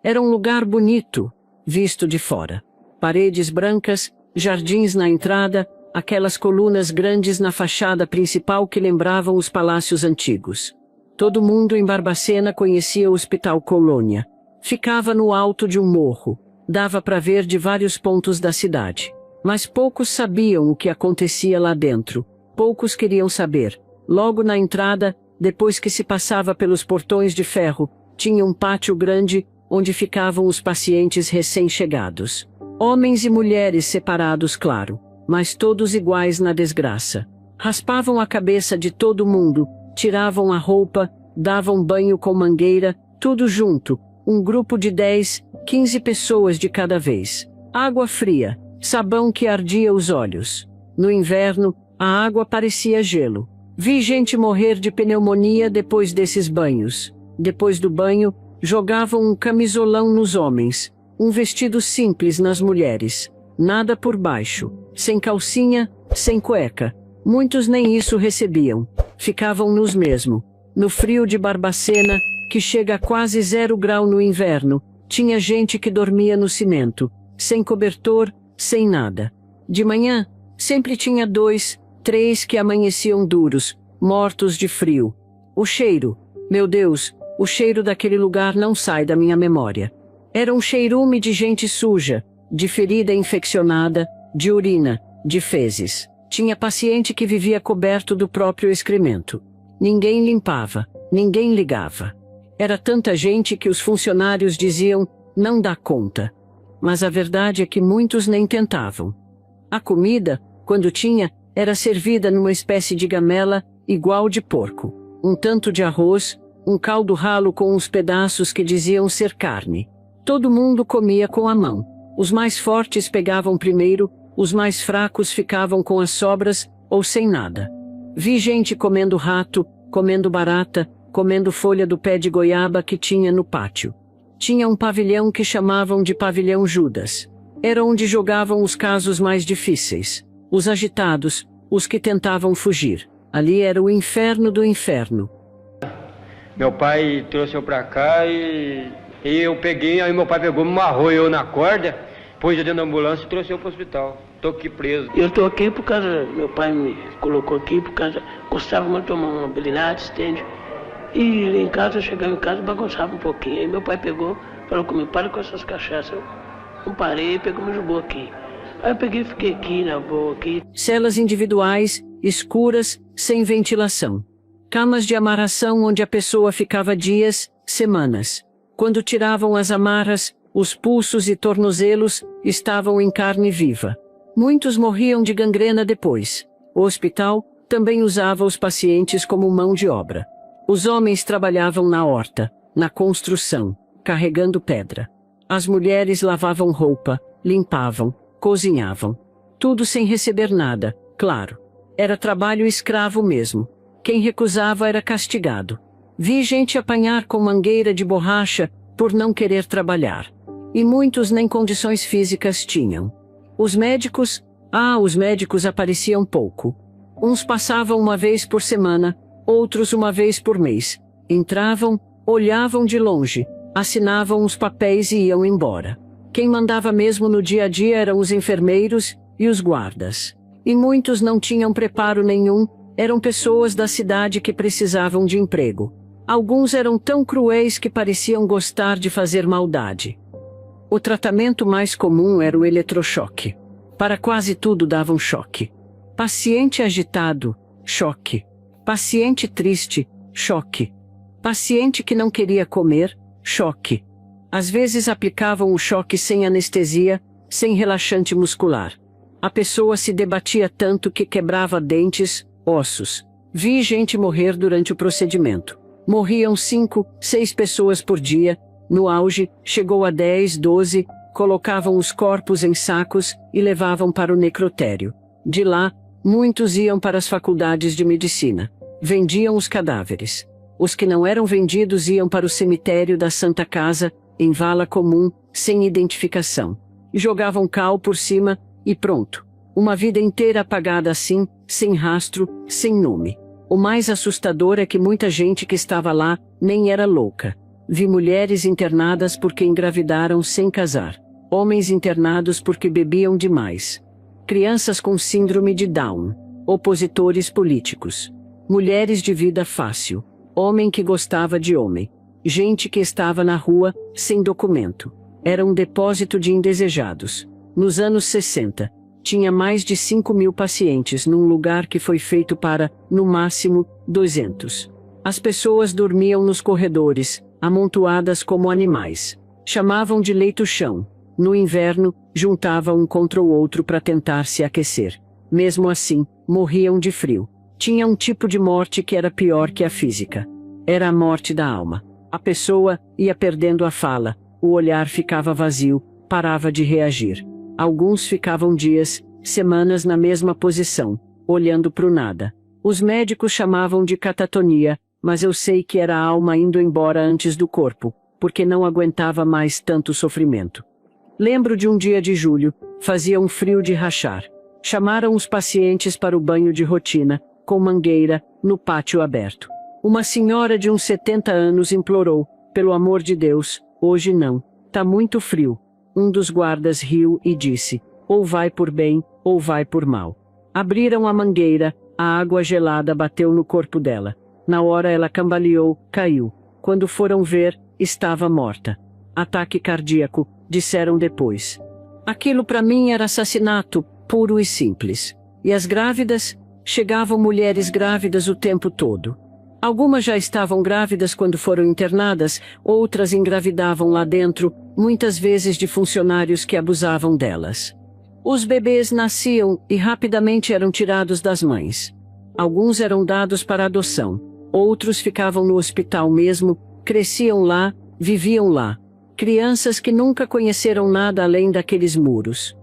Era um lugar bonito, visto de fora. Paredes brancas, jardins na entrada, aquelas colunas grandes na fachada principal que lembravam os palácios antigos. Todo mundo em Barbacena conhecia o Hospital Colônia. Ficava no alto de um morro. Dava para ver de vários pontos da cidade. Mas poucos sabiam o que acontecia lá dentro. Poucos queriam saber. Logo na entrada, depois que se passava pelos portões de ferro, tinha um pátio grande, onde ficavam os pacientes recém-chegados. Homens e mulheres separados, claro, mas todos iguais na desgraça. Raspavam a cabeça de todo mundo, tiravam a roupa, davam banho com mangueira, tudo junto, um grupo de 10, 15 pessoas de cada vez. Água fria, sabão que ardia os olhos. No inverno, a água parecia gelo. Vi gente morrer de pneumonia depois desses banhos. Depois do banho, jogavam um camisolão nos homens, um vestido simples nas mulheres, nada por baixo, sem calcinha, sem cueca. Muitos nem isso recebiam, ficavam nus mesmo. No frio de Barbacena, que chega a quase 0 grau no inverno, tinha gente que dormia no cimento, sem cobertor, sem nada. De manhã, sempre tinha 2, 3 que amanheciam duros, mortos de frio. O cheiro, meu Deus, o cheiro daquele lugar não sai da minha memória. Era um cheirume de gente suja, de ferida infeccionada, de urina, de fezes. Tinha paciente que vivia coberto do próprio excremento. Ninguém limpava, ninguém ligava. Era tanta gente que os funcionários diziam, não dá conta. Mas a verdade é que muitos nem tentavam. A comida, quando tinha, era servida numa espécie de gamela, igual de porco. Um tanto de arroz, um caldo ralo com uns pedaços que diziam ser carne. Todo mundo comia com a mão. Os mais fortes pegavam primeiro, os mais fracos ficavam com as sobras, ou sem nada. Vi gente comendo rato, comendo barata, comendo folha do pé de goiaba que tinha no pátio. Tinha um pavilhão que chamavam de pavilhão Judas. Era onde jogavam os casos mais difíceis. Os agitados, os que tentavam fugir. Ali era o inferno do inferno. Meu pai trouxe eu pra cá e eu peguei, aí meu pai pegou, me amarrou eu na corda, pôs eu dentro da ambulância e trouxe eu pro hospital. Tô aqui preso. Eu tô aqui por causa, meu pai me colocou aqui por causa, gostava muito de tomar uma Belinades, entende? E em casa, eu chegava em casa, bagunçava um pouquinho. Aí meu pai pegou, falou comigo, para com essas cachaças. Eu não parei, pegou e me jogou aqui. Aí eu peguei e fiquei aqui, na boa, aqui. Celas individuais, escuras, sem ventilação. Camas de amarração onde a pessoa ficava dias, semanas. Quando tiravam as amarras, os pulsos e tornozelos estavam em carne viva. Muitos morriam de gangrena depois. O hospital também usava os pacientes como mão de obra. Os homens trabalhavam na horta, na construção, carregando pedra. As mulheres lavavam roupa, limpavam, cozinhavam. Tudo sem receber nada, claro. Era trabalho escravo mesmo. Quem recusava era castigado. Vi gente apanhar com mangueira de borracha por não querer trabalhar. E muitos nem condições físicas tinham. Os médicos apareciam pouco. Uns passavam uma vez por semana, outros uma vez por mês. Entravam, olhavam de longe, assinavam os papéis e iam embora. Quem mandava mesmo no dia a dia eram os enfermeiros e os guardas. E muitos não tinham preparo nenhum, eram pessoas da cidade que precisavam de emprego. Alguns eram tão cruéis que pareciam gostar de fazer maldade. O tratamento mais comum era o eletrochoque. Para quase tudo davam choque. Paciente agitado, choque. Paciente triste, choque. Paciente que não queria comer, choque. Às vezes aplicavam o choque sem anestesia, sem relaxante muscular. A pessoa se debatia tanto que quebrava dentes, ossos. Vi gente morrer durante o procedimento. Morriam 5, 6 pessoas por dia. No auge, chegou a 10, 12, colocavam os corpos em sacos e levavam para o necrotério. De lá, muitos iam para as faculdades de medicina. Vendiam os cadáveres. Os que não eram vendidos iam para o cemitério da Santa Casa, em vala comum, sem identificação. E jogavam cal por cima, e pronto. Uma vida inteira apagada assim, sem rastro, sem nome. O mais assustador é que muita gente que estava lá, nem era louca. Vi mulheres internadas porque engravidaram sem casar. Homens internados porque bebiam demais. Crianças com síndrome de Down. Opositores políticos. Mulheres de vida fácil. Homem que gostava de homem. Gente que estava na rua, sem documento. Era um depósito de indesejados. Nos anos 60, tinha mais de 5.000 pacientes num lugar que foi feito para, no máximo, 200. As pessoas dormiam nos corredores, amontoadas como animais. Chamavam de leito-chão. No inverno, juntavam um contra o outro para tentar se aquecer. Mesmo assim, morriam de frio. Tinha um tipo de morte que era pior que a física. Era a morte da alma. A pessoa ia perdendo a fala, o olhar ficava vazio, parava de reagir. Alguns ficavam dias, semanas na mesma posição, olhando para o nada. Os médicos chamavam de catatonia, mas eu sei que era a alma indo embora antes do corpo, porque não aguentava mais tanto sofrimento. Lembro de um dia de julho, fazia um frio de rachar. Chamaram os pacientes para o banho de rotina, com mangueira, no pátio aberto. Uma senhora de uns 70 anos implorou, pelo amor de Deus, hoje não, tá muito frio. Um dos guardas riu e disse, ou vai por bem, ou vai por mal. Abriram a mangueira, a água gelada bateu no corpo dela. Na hora ela cambaleou, caiu. Quando foram ver, estava morta. Ataque cardíaco, disseram depois. Aquilo para mim era assassinato, puro e simples. E as grávidas? Chegavam mulheres grávidas o tempo todo. Algumas já estavam grávidas quando foram internadas, outras engravidavam lá dentro, muitas vezes de funcionários que abusavam delas. Os bebês nasciam e rapidamente eram tirados das mães. Alguns eram dados para adoção, outros ficavam no hospital mesmo, cresciam lá, viviam lá. Crianças que nunca conheceram nada além daqueles muros.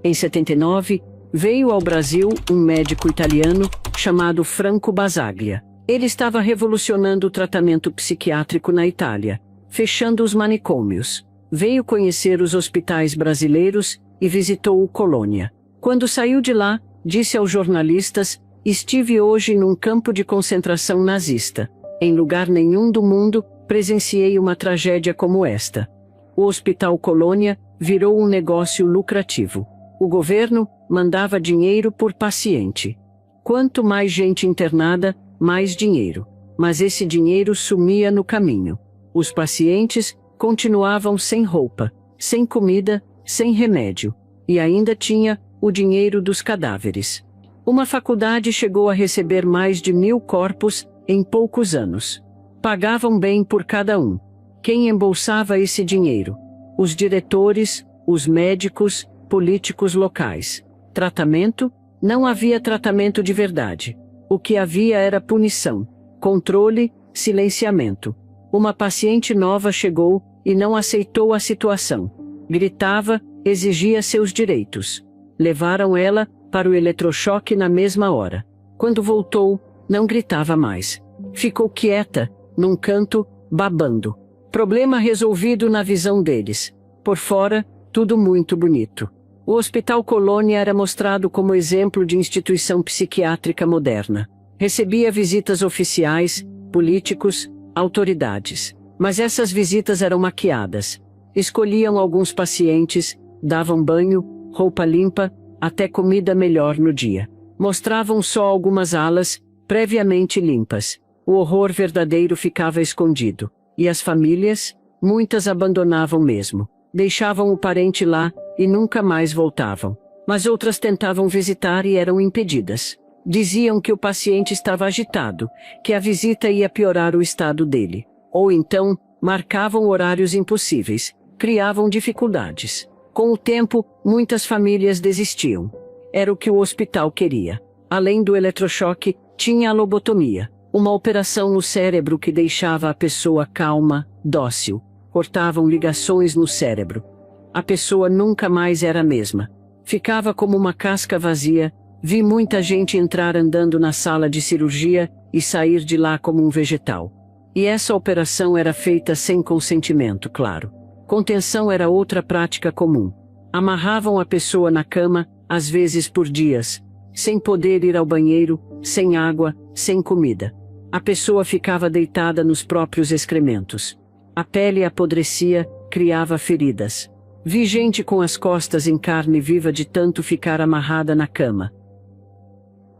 Em 79, veio ao Brasil um médico italiano chamado Franco Basaglia. Ele estava revolucionando o tratamento psiquiátrico na Itália, fechando os manicômios. Veio conhecer os hospitais brasileiros e visitou o Colônia. Quando saiu de lá, disse aos jornalistas, estive hoje num campo de concentração nazista. Em lugar nenhum do mundo, presenciei uma tragédia como esta. O Hospital Colônia virou um negócio lucrativo. O governo mandava dinheiro por paciente. Quanto mais gente internada, mais dinheiro. Mas esse dinheiro sumia no caminho. Os pacientes continuavam sem roupa, sem comida, sem remédio. E ainda tinha o dinheiro dos cadáveres. Uma faculdade chegou a receber mais de 1.000 corpos em poucos anos. Pagavam bem por cada um. Quem embolsava esse dinheiro? Os diretores, os médicos, políticos locais. Tratamento? Não havia tratamento de verdade. O que havia era punição, controle, silenciamento. Uma paciente nova chegou e não aceitou a situação. Gritava, exigia seus direitos. Levaram ela para o eletrochoque na mesma hora. Quando voltou, não gritava mais. Ficou quieta, num canto, babando. Problema resolvido na visão deles. Por fora, tudo muito bonito. O Hospital Colônia era mostrado como exemplo de instituição psiquiátrica moderna. Recebia visitas oficiais, políticos, autoridades. Mas essas visitas eram maquiadas. Escolhiam alguns pacientes, davam banho, roupa limpa, até comida melhor no dia. Mostravam só algumas alas, previamente limpas. O horror verdadeiro ficava escondido. E as famílias? Muitas abandonavam mesmo. Deixavam o parente lá e nunca mais voltavam. Mas outras tentavam visitar e eram impedidas. Diziam que o paciente estava agitado, que a visita ia piorar o estado dele. Ou então, marcavam horários impossíveis, criavam dificuldades. Com o tempo, muitas famílias desistiam. Era o que o hospital queria. Além do eletrochoque, tinha a lobotomia. Uma operação no cérebro que deixava a pessoa calma, dócil. Cortavam ligações no cérebro. A pessoa nunca mais era a mesma. Ficava como uma casca vazia. Vi muita gente entrar andando na sala de cirurgia e sair de lá como um vegetal. E essa operação era feita sem consentimento, claro. Contenção era outra prática comum. Amarravam a pessoa na cama, às vezes por dias, sem poder ir ao banheiro, sem água, sem comida. A pessoa ficava deitada nos próprios excrementos. A pele apodrecia, criava feridas. Vi gente com as costas em carne viva de tanto ficar amarrada na cama.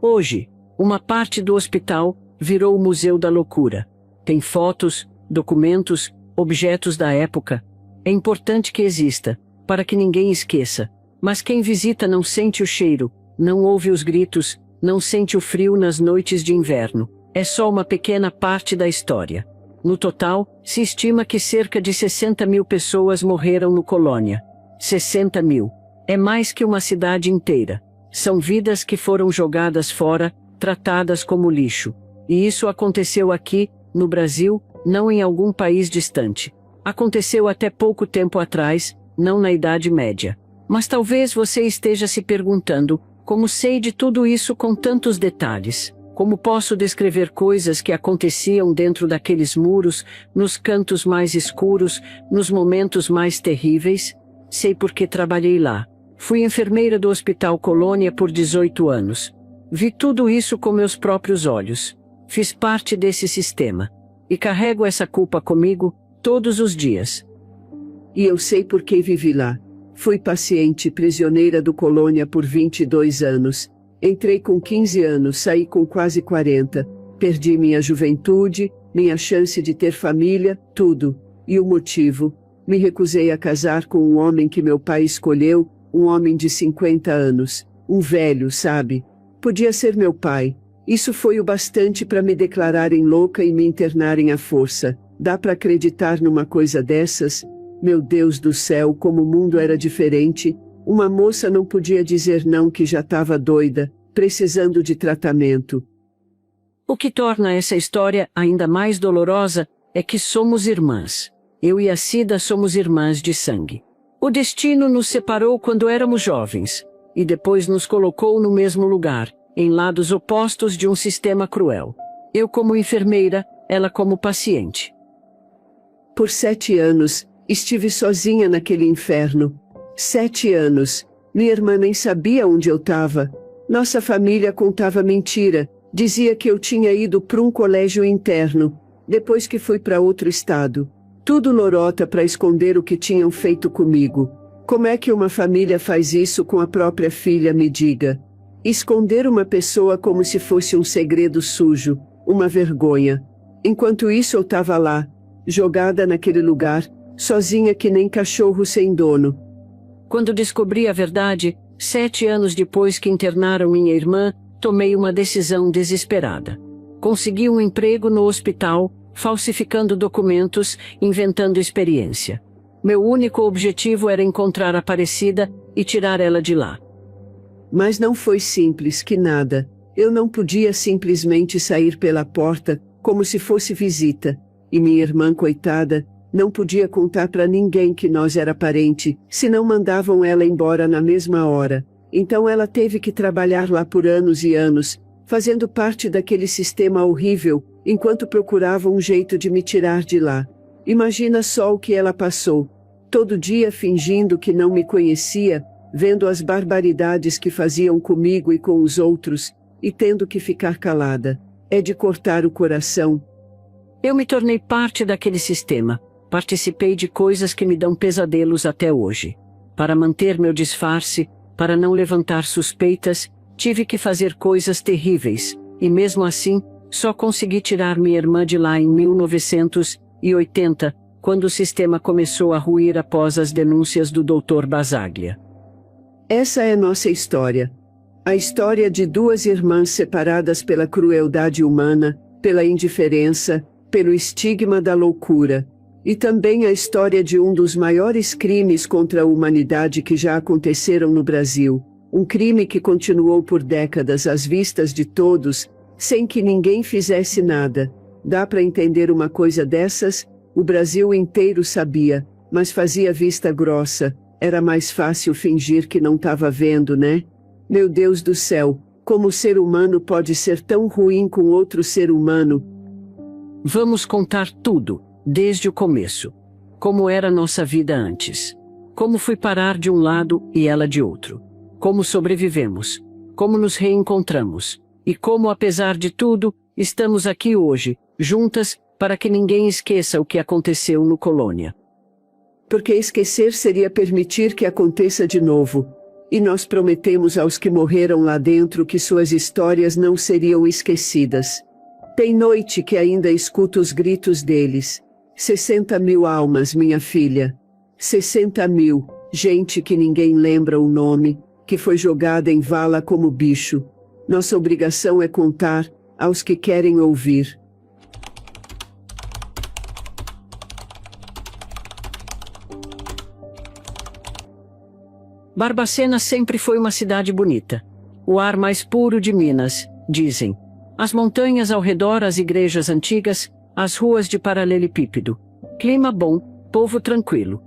Hoje, uma parte do hospital virou o Museu da Loucura. Tem fotos, documentos, objetos da época. É importante que exista, para que ninguém esqueça. Mas quem visita não sente o cheiro, não ouve os gritos, não sente o frio nas noites de inverno. É só uma pequena parte da história. No total, se estima que cerca de 60 mil pessoas morreram no Colônia. 60 mil. É mais que uma cidade inteira. São vidas que foram jogadas fora, tratadas como lixo. E isso aconteceu aqui, no Brasil, não em algum país distante. Aconteceu até pouco tempo atrás, não na Idade Média. Mas talvez você esteja se perguntando, como sei de tudo isso com tantos detalhes? Como posso descrever coisas que aconteciam dentro daqueles muros, nos cantos mais escuros, nos momentos mais terríveis? Sei porque trabalhei lá. Fui enfermeira do Hospital Colônia por 18 anos. Vi tudo isso com meus próprios olhos. Fiz parte desse sistema. E carrego essa culpa comigo, todos os dias. E eu sei por que vivi lá. Fui paciente prisioneira do Colônia por 22 anos. Entrei com 15 anos, saí com quase 40. Perdi minha juventude, minha chance de ter família, tudo. E o motivo? Me recusei a casar com um homem que meu pai escolheu, um homem de 50 anos. Um velho, sabe? Podia ser meu pai. Isso foi o bastante para me declararem louca e me internarem à força. Dá para acreditar numa coisa dessas? Meu Deus do céu, como o mundo era diferente. Uma moça não podia dizer não que já estava doida, precisando de tratamento. O que torna essa história ainda mais dolorosa é que somos irmãs. Eu e a Cida somos irmãs de sangue. O destino nos separou quando éramos jovens, e depois nos colocou no mesmo lugar, em lados opostos de um sistema cruel. Eu como enfermeira, ela como paciente. Por 7 anos, estive sozinha naquele inferno. 7 anos. Minha irmã nem sabia onde eu estava. Nossa família contava mentira. Dizia que eu tinha ido para um colégio interno, depois que fui para outro estado. Tudo lorota para esconder o que tinham feito comigo. Como é que uma família faz isso com a própria filha, me diga? Esconder uma pessoa como se fosse um segredo sujo, uma vergonha. Enquanto isso eu estava lá, jogada naquele lugar, sozinha que nem cachorro sem dono. Quando descobri a verdade, 7 anos depois que internaram minha irmã, tomei uma decisão desesperada. Consegui um emprego no hospital, falsificando documentos, inventando experiência. Meu único objetivo era encontrar a Aparecida e tirar ela de lá. Mas não foi simples que nada. Eu não podia simplesmente sair pela porta, como se fosse visita. E minha irmã, coitada, não podia contar para ninguém que nós era parente, senão mandavam ela embora na mesma hora. Então ela teve que trabalhar lá por anos e anos, fazendo parte daquele sistema horrível, enquanto procuravam um jeito de me tirar de lá. Imagina só o que ela passou. Todo dia fingindo que não me conhecia, vendo as barbaridades que faziam comigo e com os outros, e tendo que ficar calada. É de cortar o coração. Eu me tornei parte daquele sistema. Participei de coisas que me dão pesadelos até hoje. Para manter meu disfarce, para não levantar suspeitas, tive que fazer coisas terríveis, e mesmo assim, só consegui tirar minha irmã de lá em 1980, quando o sistema começou a ruir após as denúncias do Dr. Basaglia. Essa é nossa história. A história de 2 irmãs separadas pela crueldade humana, pela indiferença, pelo estigma da loucura. E também a história de um dos maiores crimes contra a humanidade que já aconteceram no Brasil. Um crime que continuou por décadas às vistas de todos, sem que ninguém fizesse nada. Dá para entender uma coisa dessas? O Brasil inteiro sabia, mas fazia vista grossa. Era mais fácil fingir que não estava vendo, né? Meu Deus do céu, como o ser humano pode ser tão ruim com outro ser humano? Vamos contar tudo, desde o começo. Como era nossa vida antes. Como fui parar de um lado e ela de outro. Como sobrevivemos. Como nos reencontramos. E como, apesar de tudo, Estamos aqui hoje, juntas, para que ninguém esqueça o que aconteceu no Colônia. Porque esquecer seria permitir que aconteça de novo. E nós prometemos aos que morreram lá dentro que suas histórias não seriam esquecidas. Tem noite que ainda escuto os gritos deles. 60.000 almas, minha filha. 60.000, gente que ninguém lembra o nome, que foi jogada em vala como bicho. Nossa obrigação é contar, aos que querem ouvir. Barbacena sempre foi uma cidade bonita. O ar mais puro de Minas, dizem. As montanhas ao redor, as igrejas antigas, as ruas de paralelepípedo. Clima bom, povo tranquilo.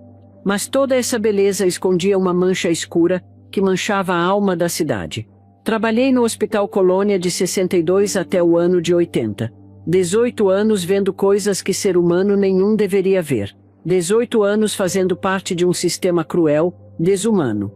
Mas toda essa beleza escondia uma mancha escura, que manchava a alma da cidade. Trabalhei no Hospital Colônia de 62 até o ano de 80. 18 anos vendo coisas que ser humano nenhum deveria ver. 18 anos fazendo parte de um sistema cruel, desumano.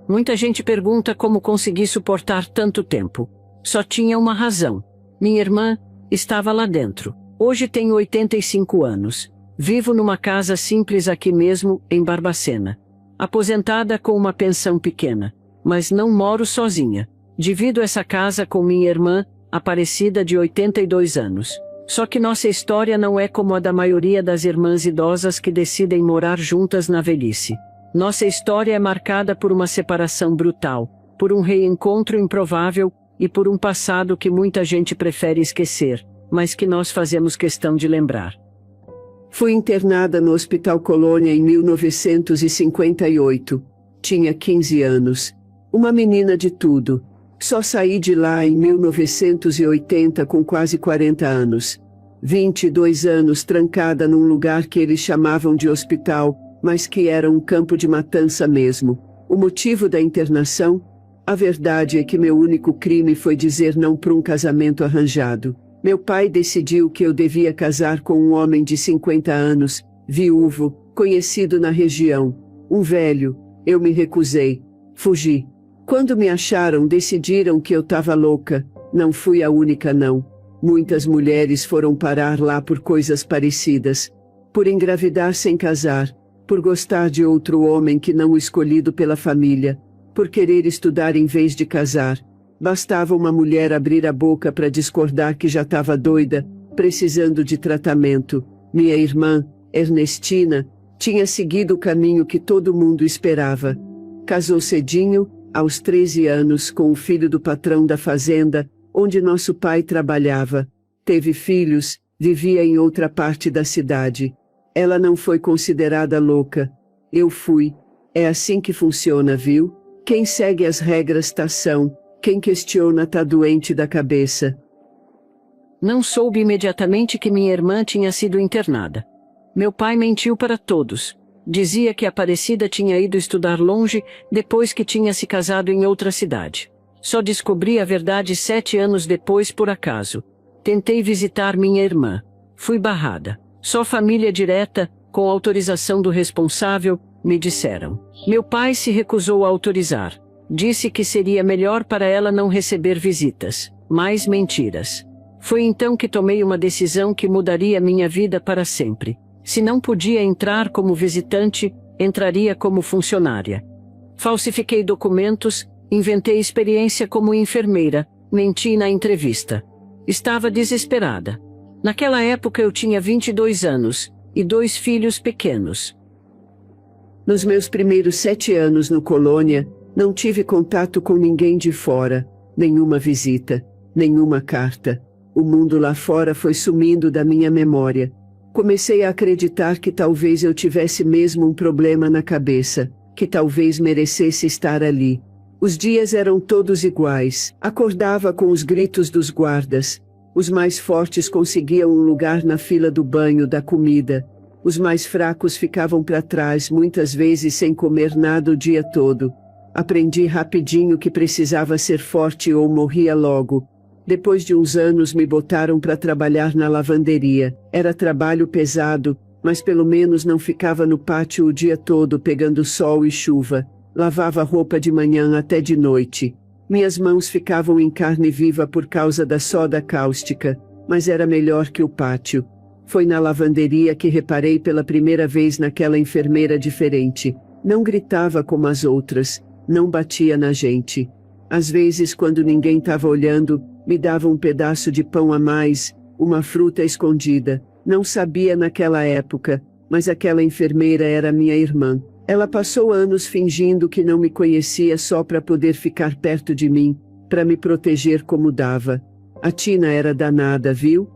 Muita gente pergunta como consegui suportar tanto tempo. Só tinha uma razão. Minha irmã estava lá dentro. Hoje tenho 85 anos. Vivo numa casa simples aqui mesmo, em Barbacena. Aposentada com uma pensão pequena. Mas não moro sozinha. Divido essa casa com minha irmã, Aparecida, de 82 anos. Só que nossa história não é como a da maioria das irmãs idosas que decidem morar juntas na velhice. Nossa história é marcada por uma separação brutal, por um reencontro improvável e por um passado que muita gente prefere esquecer, mas que nós fazemos questão de lembrar. Fui internada no Hospital Colônia em 1958. Tinha 15 anos. Uma menina de tudo. Só saí de lá em 1980 com quase 40 anos. 22 anos trancada num lugar que eles chamavam de hospital, mas que era um campo de matança mesmo. O motivo da internação? A verdade é que meu único crime foi dizer não para um casamento arranjado. Meu pai decidiu que eu devia casar com um homem de 50 anos, viúvo, conhecido na região. Um velho. Eu me recusei. Fugi. Quando me acharam, decidiram que eu estava louca. Não fui a única não. Muitas mulheres foram parar lá por coisas parecidas. Por engravidar sem casar. Por gostar de outro homem que não o escolhido pela família. Por querer estudar em vez de casar. Bastava uma mulher abrir a boca para discordar que já estava doida, precisando de tratamento. Minha irmã, Ernestina, tinha seguido o caminho que todo mundo esperava. Casou cedinho, aos 13 anos, com o filho do patrão da fazenda, onde nosso pai trabalhava. Teve filhos, vivia em outra parte da cidade. Ela não foi considerada louca. Eu fui. É assim que funciona, viu? Quem segue as regras tá são. Quem questiona tá doente da cabeça. Não soube imediatamente que minha irmã tinha sido internada. Meu pai mentiu para todos. Dizia que Aparecida tinha ido estudar longe depois que tinha se casado em outra cidade. Só descobri a verdade 7 anos depois por acaso. Tentei visitar minha irmã. Fui barrada. Só família direta, com autorização do responsável, me disseram. Meu pai se recusou a autorizar. Disse que seria melhor para ela não receber visitas. Mais mentiras. Foi então que tomei uma decisão que mudaria minha vida para sempre. Se não podia entrar como visitante, entraria como funcionária. Falsifiquei documentos, inventei experiência como enfermeira, menti na entrevista. Estava desesperada. Naquela época eu tinha 22 anos, e 2 filhos pequenos. Nos meus primeiros 7 anos no Colônia, não tive contato com ninguém de fora, nenhuma visita, nenhuma carta. O mundo lá fora foi sumindo da minha memória. Comecei a acreditar que talvez eu tivesse mesmo um problema na cabeça, que talvez merecesse estar ali. Os dias eram todos iguais. Acordava com os gritos dos guardas. Os mais fortes conseguiam um lugar na fila do banho, da comida. Os mais fracos ficavam para trás, muitas vezes sem comer nada o dia todo. Aprendi rapidinho que precisava ser forte ou morria logo. Depois de uns anos me botaram para trabalhar na lavanderia. Era trabalho pesado, mas pelo menos não ficava no pátio o dia todo pegando sol e chuva. Lavava roupa de manhã até de noite. Minhas mãos ficavam em carne viva por causa da soda cáustica. mas era melhor que o pátio. Foi na lavanderia que reparei pela primeira vez naquela enfermeira diferente. Não gritava como as outras, não batia na gente. Às vezes, quando ninguém estava olhando, me dava um pedaço de pão a mais, uma fruta escondida. Não sabia naquela época, mas aquela enfermeira era minha irmã. Ela passou anos fingindo que não me conhecia só para poder ficar perto de mim, para me proteger como dava. A Tina era danada, viu?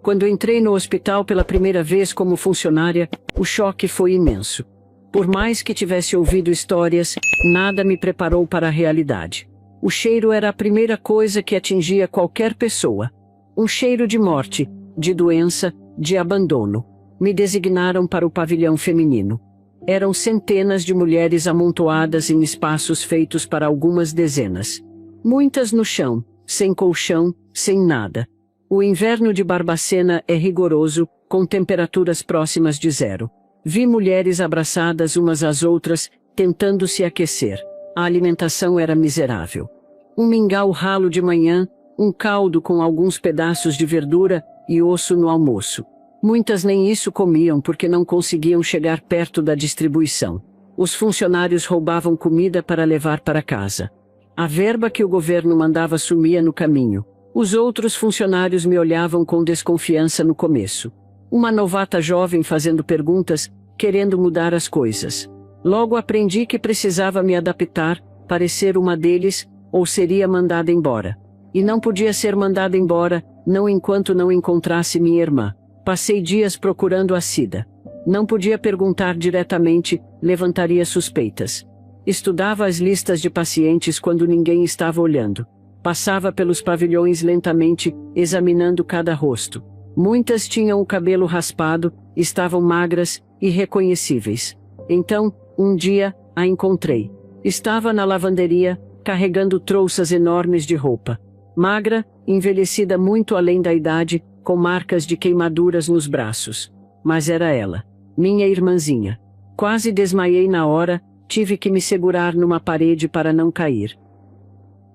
Quando entrei no hospital pela primeira vez como funcionária, o choque foi imenso. Por mais que tivesse ouvido histórias, nada me preparou para a realidade. O cheiro era a primeira coisa que atingia qualquer pessoa. Um cheiro de morte, de doença, de abandono. Me designaram para o pavilhão feminino. Eram centenas de mulheres amontoadas em espaços feitos para algumas dezenas. Muitas no chão, sem colchão, sem nada. O inverno de Barbacena é rigoroso, com temperaturas próximas de zero. Vi mulheres abraçadas umas às outras, tentando se aquecer. A alimentação era miserável. Um mingau ralo de manhã, um caldo com alguns pedaços de verdura e osso no almoço. Muitas nem isso comiam porque não conseguiam chegar perto da distribuição. Os funcionários roubavam comida para levar para casa. A verba que o governo mandava sumia no caminho. Os outros funcionários me olhavam com desconfiança no começo. Uma novata jovem fazendo perguntas, querendo mudar as coisas. Logo aprendi que precisava me adaptar, parecer uma deles, ou seria mandada embora. E não podia ser mandada embora, não enquanto não encontrasse minha irmã. Passei dias procurando a Cida. Não podia perguntar diretamente, levantaria suspeitas. Estudava as listas de pacientes quando ninguém estava olhando. Passava pelos pavilhões lentamente, examinando cada rosto. Muitas tinham o cabelo raspado, estavam magras, irreconhecíveis. Então, um dia, a encontrei. Estava na lavanderia, carregando trouças enormes de roupa. Magra, envelhecida muito além da idade, com marcas de queimaduras nos braços. Mas era ela, minha irmãzinha. Quase desmaiei na hora, tive que me segurar numa parede para não cair.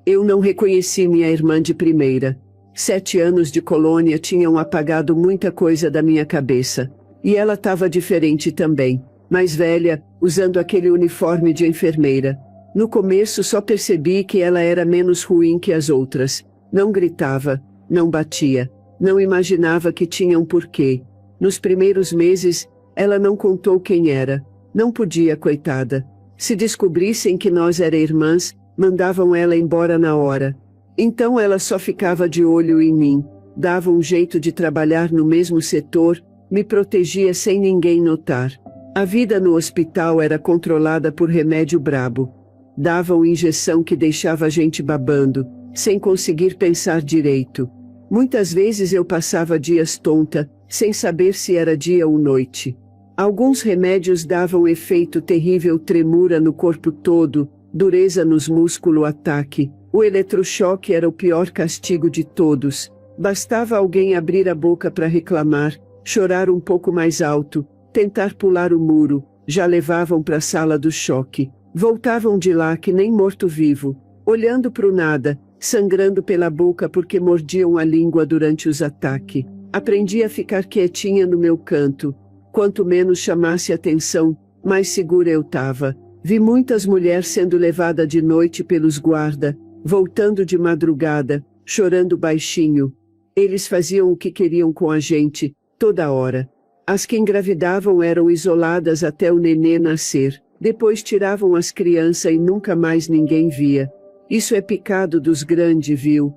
Eu não reconheci minha irmã de primeira. 7 anos de colônia tinham apagado muita coisa da minha cabeça. E ela estava diferente também. Mais velha, usando aquele uniforme de enfermeira. No começo só percebi que ela era menos ruim que as outras. Não gritava, não batia, não imaginava que tinha um porquê. Nos primeiros meses, ela não contou quem era. Não podia, coitada. Se descobrissem que nós éramos irmãs, mandavam ela embora na hora. Então ela só ficava de olho em mim, dava um jeito de trabalhar no mesmo setor, me protegia sem ninguém notar. A vida no hospital era controlada por remédio brabo. Davam injeção que deixava a gente babando, sem conseguir pensar direito. Muitas vezes eu passava dias tonta, sem saber se era dia ou noite. Alguns remédios davam efeito terrível, tremura no corpo todo, dureza nos músculos, ataque. O eletrochoque era o pior castigo de todos. Bastava alguém abrir a boca para reclamar, chorar um pouco mais alto, tentar pular o muro, já levavam para a sala do choque. Voltavam de lá que nem morto-vivo, olhando para o nada, sangrando pela boca porque mordiam a língua durante os ataques. Aprendi a ficar quietinha no meu canto. Quanto menos chamasse atenção, mais segura eu estava. Vi muitas mulheres sendo levadas de noite pelos guarda, voltando de madrugada, chorando baixinho. Eles faziam o que queriam com a gente, toda hora. As que engravidavam eram isoladas até o nenê nascer. Depois tiravam as crianças e nunca mais ninguém via. Isso é pecado dos grandes, viu?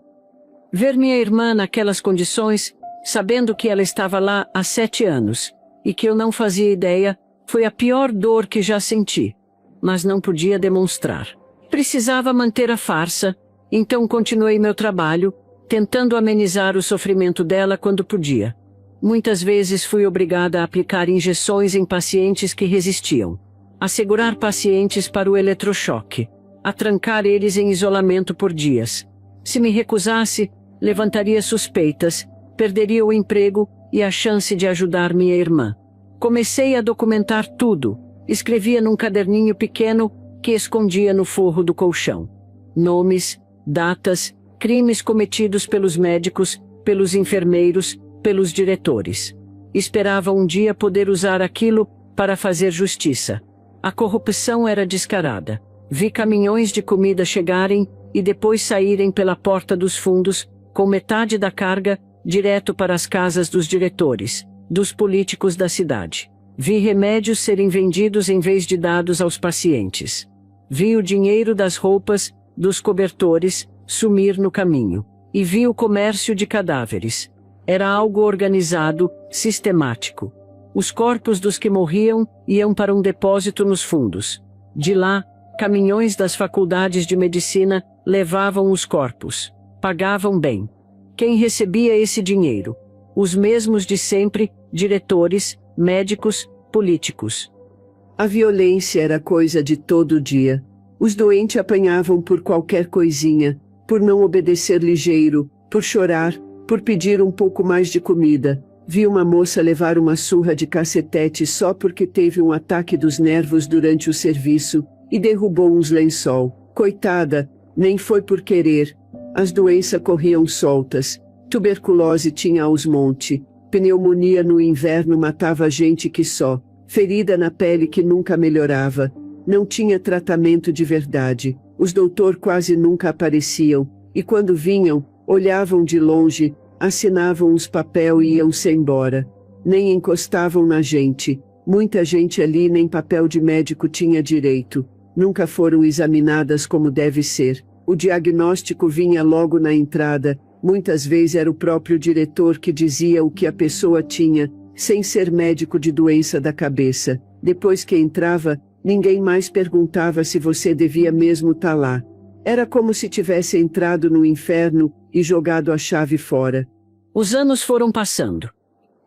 Ver minha irmã naquelas condições, sabendo que ela estava lá há 7 anos, e que eu não fazia ideia, foi a pior dor que já senti. Mas não podia demonstrar. Precisava manter a farsa, então continuei meu trabalho, tentando amenizar o sofrimento dela quando podia. Muitas vezes fui obrigada a aplicar injeções em pacientes que resistiam, a segurar pacientes para o eletrochoque, a trancar eles em isolamento por dias. Se me recusasse, levantaria suspeitas, perderia o emprego e a chance de ajudar minha irmã. Comecei a documentar tudo, escrevia num caderninho pequeno que escondia no forro do colchão. Nomes, datas, crimes cometidos pelos médicos, pelos enfermeiros, pelos diretores. Esperava um dia poder usar aquilo para fazer justiça. A corrupção era descarada. Vi caminhões de comida chegarem e depois saírem pela porta dos fundos, com metade da carga, direto para as casas dos diretores, dos políticos da cidade. Vi remédios serem vendidos em vez de dados aos pacientes. Vi o dinheiro das roupas, dos cobertores, sumir no caminho. E vi o comércio de cadáveres. Era algo organizado, sistemático. Os corpos dos que morriam iam para um depósito nos fundos. De lá, caminhões das faculdades de medicina levavam os corpos. Pagavam bem. Quem recebia esse dinheiro? Os mesmos de sempre, diretores, médicos, políticos. A violência era coisa de todo dia. Os doentes apanhavam por qualquer coisinha, por não obedecer ligeiro, por chorar, por pedir um pouco mais de comida. Vi uma moça levar uma surra de cacetete só porque teve um ataque dos nervos durante o serviço e derrubou uns lençol. Coitada, nem foi por querer. As doenças corriam soltas. Tuberculose tinha aos monte. Pneumonia no inverno matava gente que só. Ferida na pele que nunca melhorava. Não tinha tratamento de verdade. Os doutores quase nunca apareciam. E quando vinham, olhavam de longe, assinavam uns papel e iam-se embora. Nem encostavam na gente. Muita gente ali nem papel de médico tinha direito. Nunca foram examinadas como deve ser. O diagnóstico vinha logo na entrada. Muitas vezes era o próprio diretor que dizia o que a pessoa tinha, sem ser médico de doença da cabeça. Depois que entrava, ninguém mais perguntava se você devia mesmo estar lá. Era como se tivesse entrado no inferno e jogado a chave fora. Os anos foram passando.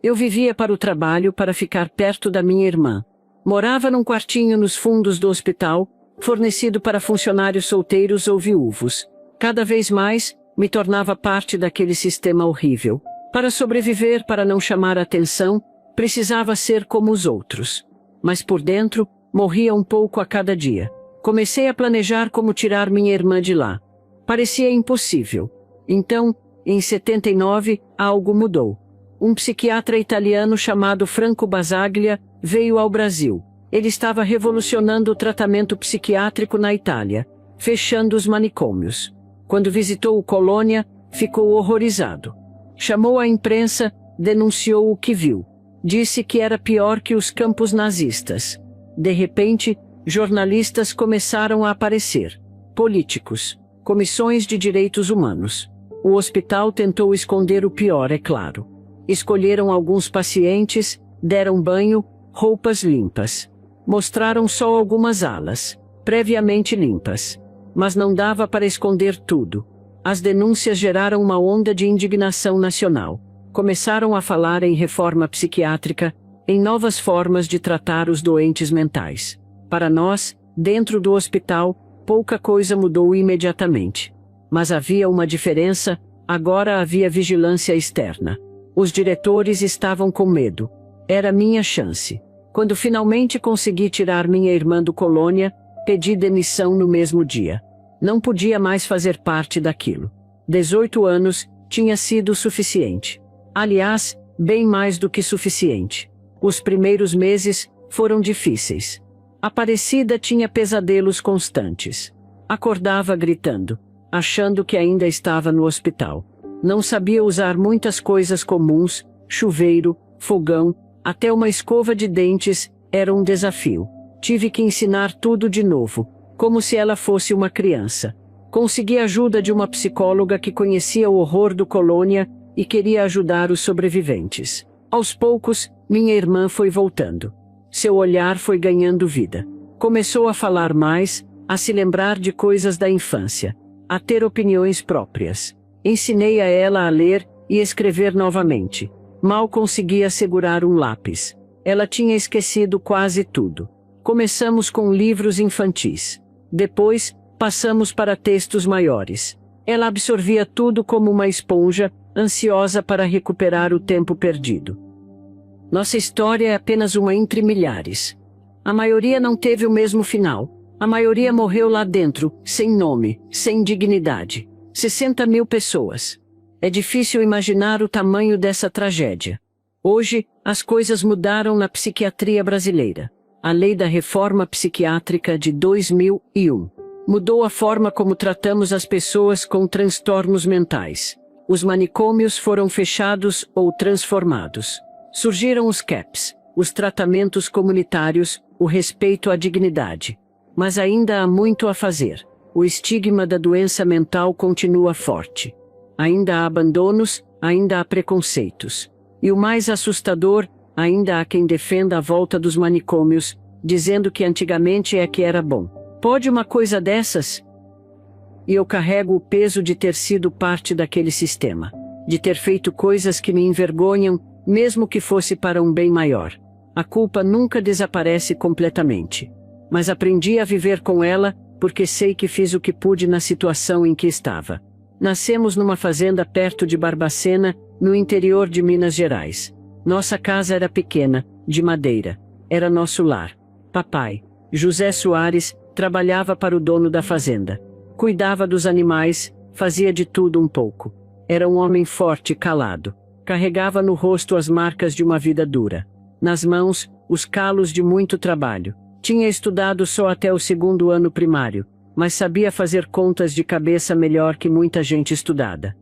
Eu vivia para o trabalho para ficar perto da minha irmã. Morava num quartinho nos fundos do hospital, fornecido para funcionários solteiros ou viúvos. Cada vez mais, me tornava parte daquele sistema horrível. Para sobreviver, para não chamar atenção, precisava ser como os outros. Mas por dentro, morria um pouco a cada dia. Comecei a planejar como tirar minha irmã de lá. Parecia impossível. Então, em 79, algo mudou. Um psiquiatra italiano chamado Franco Basaglia veio ao Brasil. Ele estava revolucionando o tratamento psiquiátrico na Itália, fechando os manicômios. Quando visitou o Colônia, ficou horrorizado. Chamou a imprensa, denunciou o que viu. Disse que era pior que os campos nazistas. De repente, jornalistas começaram a aparecer. Políticos, comissões de direitos humanos. O hospital tentou esconder o pior, é claro. Escolheram alguns pacientes, deram banho, roupas limpas. Mostraram só algumas alas, previamente limpas. Mas não dava para esconder tudo. As denúncias geraram uma onda de indignação nacional. Começaram a falar em reforma psiquiátrica, em novas formas de tratar os doentes mentais. Para nós, dentro do hospital, pouca coisa mudou imediatamente. Mas havia uma diferença, agora havia vigilância externa. Os diretores estavam com medo. Era minha chance. Quando finalmente consegui tirar minha irmã do Colônia, pedi demissão no mesmo dia. Não podia mais fazer parte daquilo. 18 anos, tinha sido suficiente. Aliás, bem mais do que suficiente. Os primeiros meses foram difíceis. Aparecida tinha pesadelos constantes. Acordava gritando, achando que ainda estava no hospital. Não sabia usar muitas coisas comuns, chuveiro, fogão, até uma escova de dentes, era um desafio. Tive que ensinar tudo de novo, como se ela fosse uma criança. Consegui a ajuda de uma psicóloga que conhecia o horror do Colônia e queria ajudar os sobreviventes. Aos poucos, minha irmã foi voltando. Seu olhar foi ganhando vida. Começou a falar mais, a se lembrar de coisas da infância, a ter opiniões próprias. Ensinei a ela a ler e escrever novamente. Mal conseguia segurar um lápis. Ela tinha esquecido quase tudo. Começamos com livros infantis. Depois, passamos para textos maiores. Ela absorvia tudo como uma esponja, ansiosa para recuperar o tempo perdido. Nossa história é apenas uma entre milhares. A maioria não teve o mesmo final. A maioria morreu lá dentro, sem nome, sem dignidade. 60.000 pessoas. É difícil imaginar o tamanho dessa tragédia. Hoje, as coisas mudaram na psiquiatria brasileira. A Lei da Reforma Psiquiátrica de 2001 mudou a forma como tratamos as pessoas com transtornos mentais. Os manicômios foram fechados ou transformados. Surgiram os CAPs, os tratamentos comunitários, o respeito à dignidade. Mas ainda há muito a fazer. O estigma da doença mental continua forte. Ainda há abandonos, ainda há preconceitos. E o mais assustador, ainda há quem defenda a volta dos manicômios, dizendo que antigamente é que era bom. Pode uma coisa dessas? E eu carrego o peso de ter sido parte daquele sistema. De ter feito coisas que me envergonham, mesmo que fosse para um bem maior. A culpa nunca desaparece completamente. Mas aprendi a viver com ela, porque sei que fiz o que pude na situação em que estava. Nascemos numa fazenda perto de Barbacena, no interior de Minas Gerais. Nossa casa era pequena, de madeira. Era nosso lar. Papai, José Soares, trabalhava para o dono da fazenda. Cuidava dos animais, fazia de tudo um pouco. Era um homem forte e calado. Carregava no rosto as marcas de uma vida dura. Nas mãos, os calos de muito trabalho. Tinha estudado só até o 2º ano primário, mas sabia fazer contas de cabeça melhor que muita gente estudada.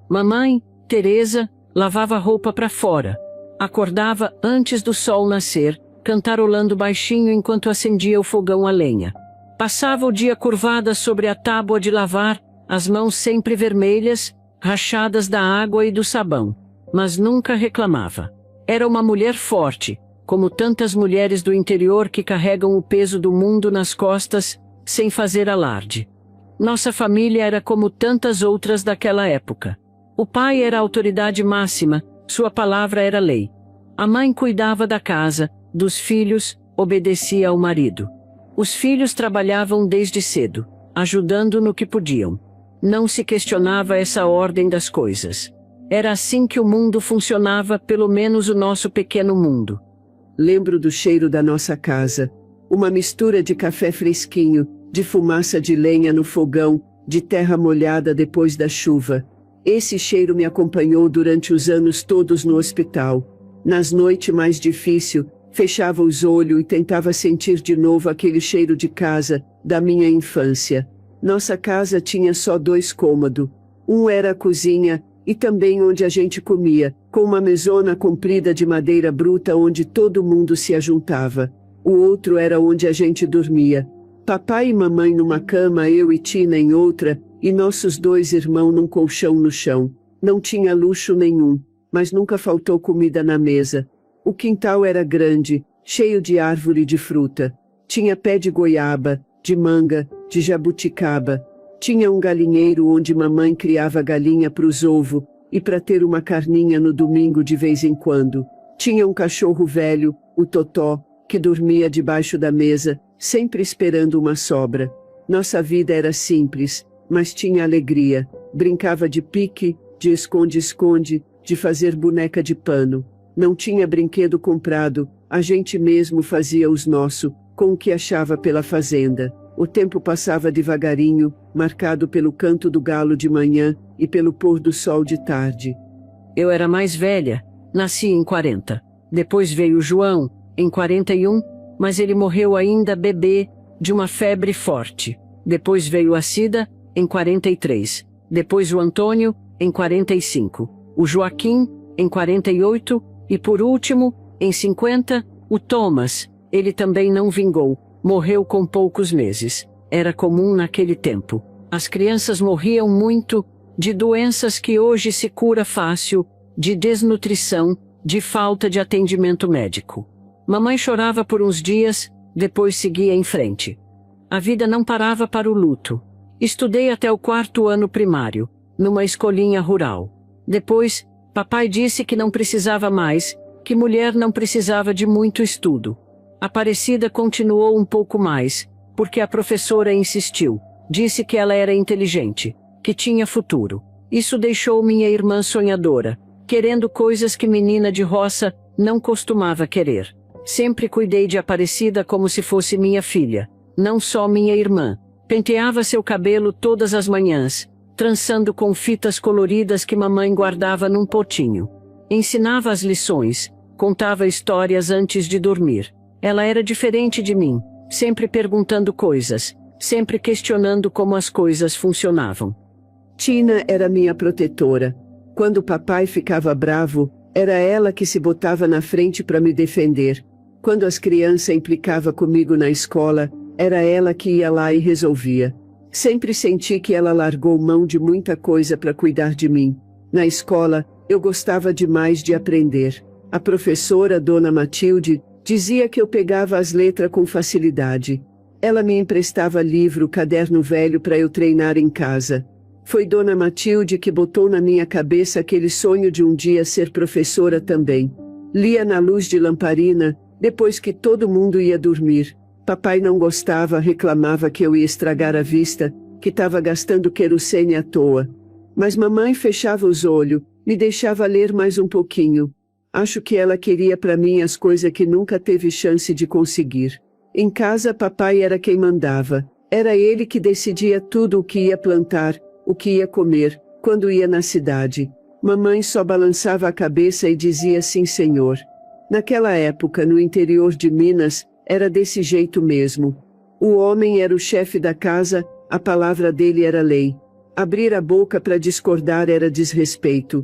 Mamãe, Teresa, lavava roupa para fora. Acordava antes do sol nascer, cantarolando baixinho enquanto acendia o fogão a lenha. Passava o dia curvada sobre a tábua de lavar, as mãos sempre vermelhas, rachadas da água e do sabão. Mas nunca reclamava. Era uma mulher forte, como tantas mulheres do interior que carregam o peso do mundo nas costas, sem fazer alarde. Nossa família era como tantas outras daquela época. O pai era a autoridade máxima, sua palavra era lei. A mãe cuidava da casa, dos filhos, obedecia ao marido. Os filhos trabalhavam desde cedo, ajudando no que podiam. Não se questionava essa ordem das coisas. Era assim que o mundo funcionava, pelo menos o nosso pequeno mundo. Lembro do cheiro da nossa casa. Uma mistura de café fresquinho, de fumaça de lenha no fogão, de terra molhada depois da chuva. Esse cheiro me acompanhou durante os anos todos no hospital. Nas noites mais difíceis, fechava os olhos e tentava sentir de novo aquele cheiro de casa, da minha infância. Nossa casa tinha só 2 cômodos. Um era a cozinha, e também onde a gente comia, com uma mesona comprida de madeira bruta onde todo mundo se ajuntava. O outro era onde a gente dormia. Papai e mamãe numa cama, eu e Tina em outra, e nossos 2 irmãos num colchão no chão. Não tinha luxo nenhum, mas nunca faltou comida na mesa. O quintal era grande, cheio de árvore de fruta. Tinha pé de goiaba, de manga, de jabuticaba. Tinha um galinheiro onde mamãe criava galinha para os ovos, e para ter uma carninha no domingo de vez em quando. Tinha um cachorro velho, o Totó, que dormia debaixo da mesa, sempre esperando uma sobra. Nossa vida era simples, mas tinha alegria. Brincava de pique, de esconde-esconde, de fazer boneca de pano. Não tinha brinquedo comprado, a gente mesmo fazia os nossos, com o que achava pela fazenda. O tempo passava devagarinho, marcado pelo canto do galo de manhã e pelo pôr do sol de tarde. Eu era mais velha, nasci em 40. Depois veio o João, em 41, mas ele morreu ainda bebê, de uma febre forte. Depois veio a Cida, em 43. Depois o Antônio, em 45. O Joaquim, em 48. E por último, em 50, o Thomas. Ele também não vingou. Morreu com poucos meses. Era comum naquele tempo. As crianças morriam muito, de doenças que hoje se cura fácil, de desnutrição, de falta de atendimento médico. Mamãe chorava por uns dias, depois seguia em frente. A vida não parava para o luto. Estudei até o 4º ano primário, numa escolinha rural. Depois, papai disse que não precisava mais, que mulher não precisava de muito estudo. Aparecida continuou um pouco mais, porque a professora insistiu. Disse que ela era inteligente, que tinha futuro. Isso deixou minha irmã sonhadora, querendo coisas que menina de roça não costumava querer. Sempre cuidei de Aparecida como se fosse minha filha, não só minha irmã. Penteava seu cabelo todas as manhãs, trançando com fitas coloridas que mamãe guardava num potinho. Ensinava as lições, contava histórias antes de dormir. Ela era diferente de mim, sempre perguntando coisas, sempre questionando como as coisas funcionavam. Tina era minha protetora. Quando papai ficava bravo, era ela que se botava na frente para me defender. Quando as crianças implicavam comigo na escola, era ela que ia lá e resolvia. Sempre senti que ela largou mão de muita coisa para cuidar de mim. Na escola, eu gostava demais de aprender. A professora, Dona Matilde, dizia que eu pegava as letras com facilidade. Ela me emprestava livro, caderno velho para eu treinar em casa. Foi Dona Matilde que botou na minha cabeça aquele sonho de um dia ser professora também. Lia na luz de lamparina, depois que todo mundo ia dormir. Papai não gostava, reclamava que eu ia estragar a vista, que estava gastando querosene à toa. Mas mamãe fechava os olhos, me deixava ler mais um pouquinho. Acho que ela queria para mim as coisas que nunca teve chance de conseguir. Em casa papai era quem mandava. Era ele que decidia tudo o que ia plantar, o que ia comer, quando ia na cidade. Mamãe só balançava a cabeça e dizia sim, senhor. Naquela época, no interior de Minas, era desse jeito mesmo. O homem era o chefe da casa, a palavra dele era lei. Abrir a boca para discordar era desrespeito.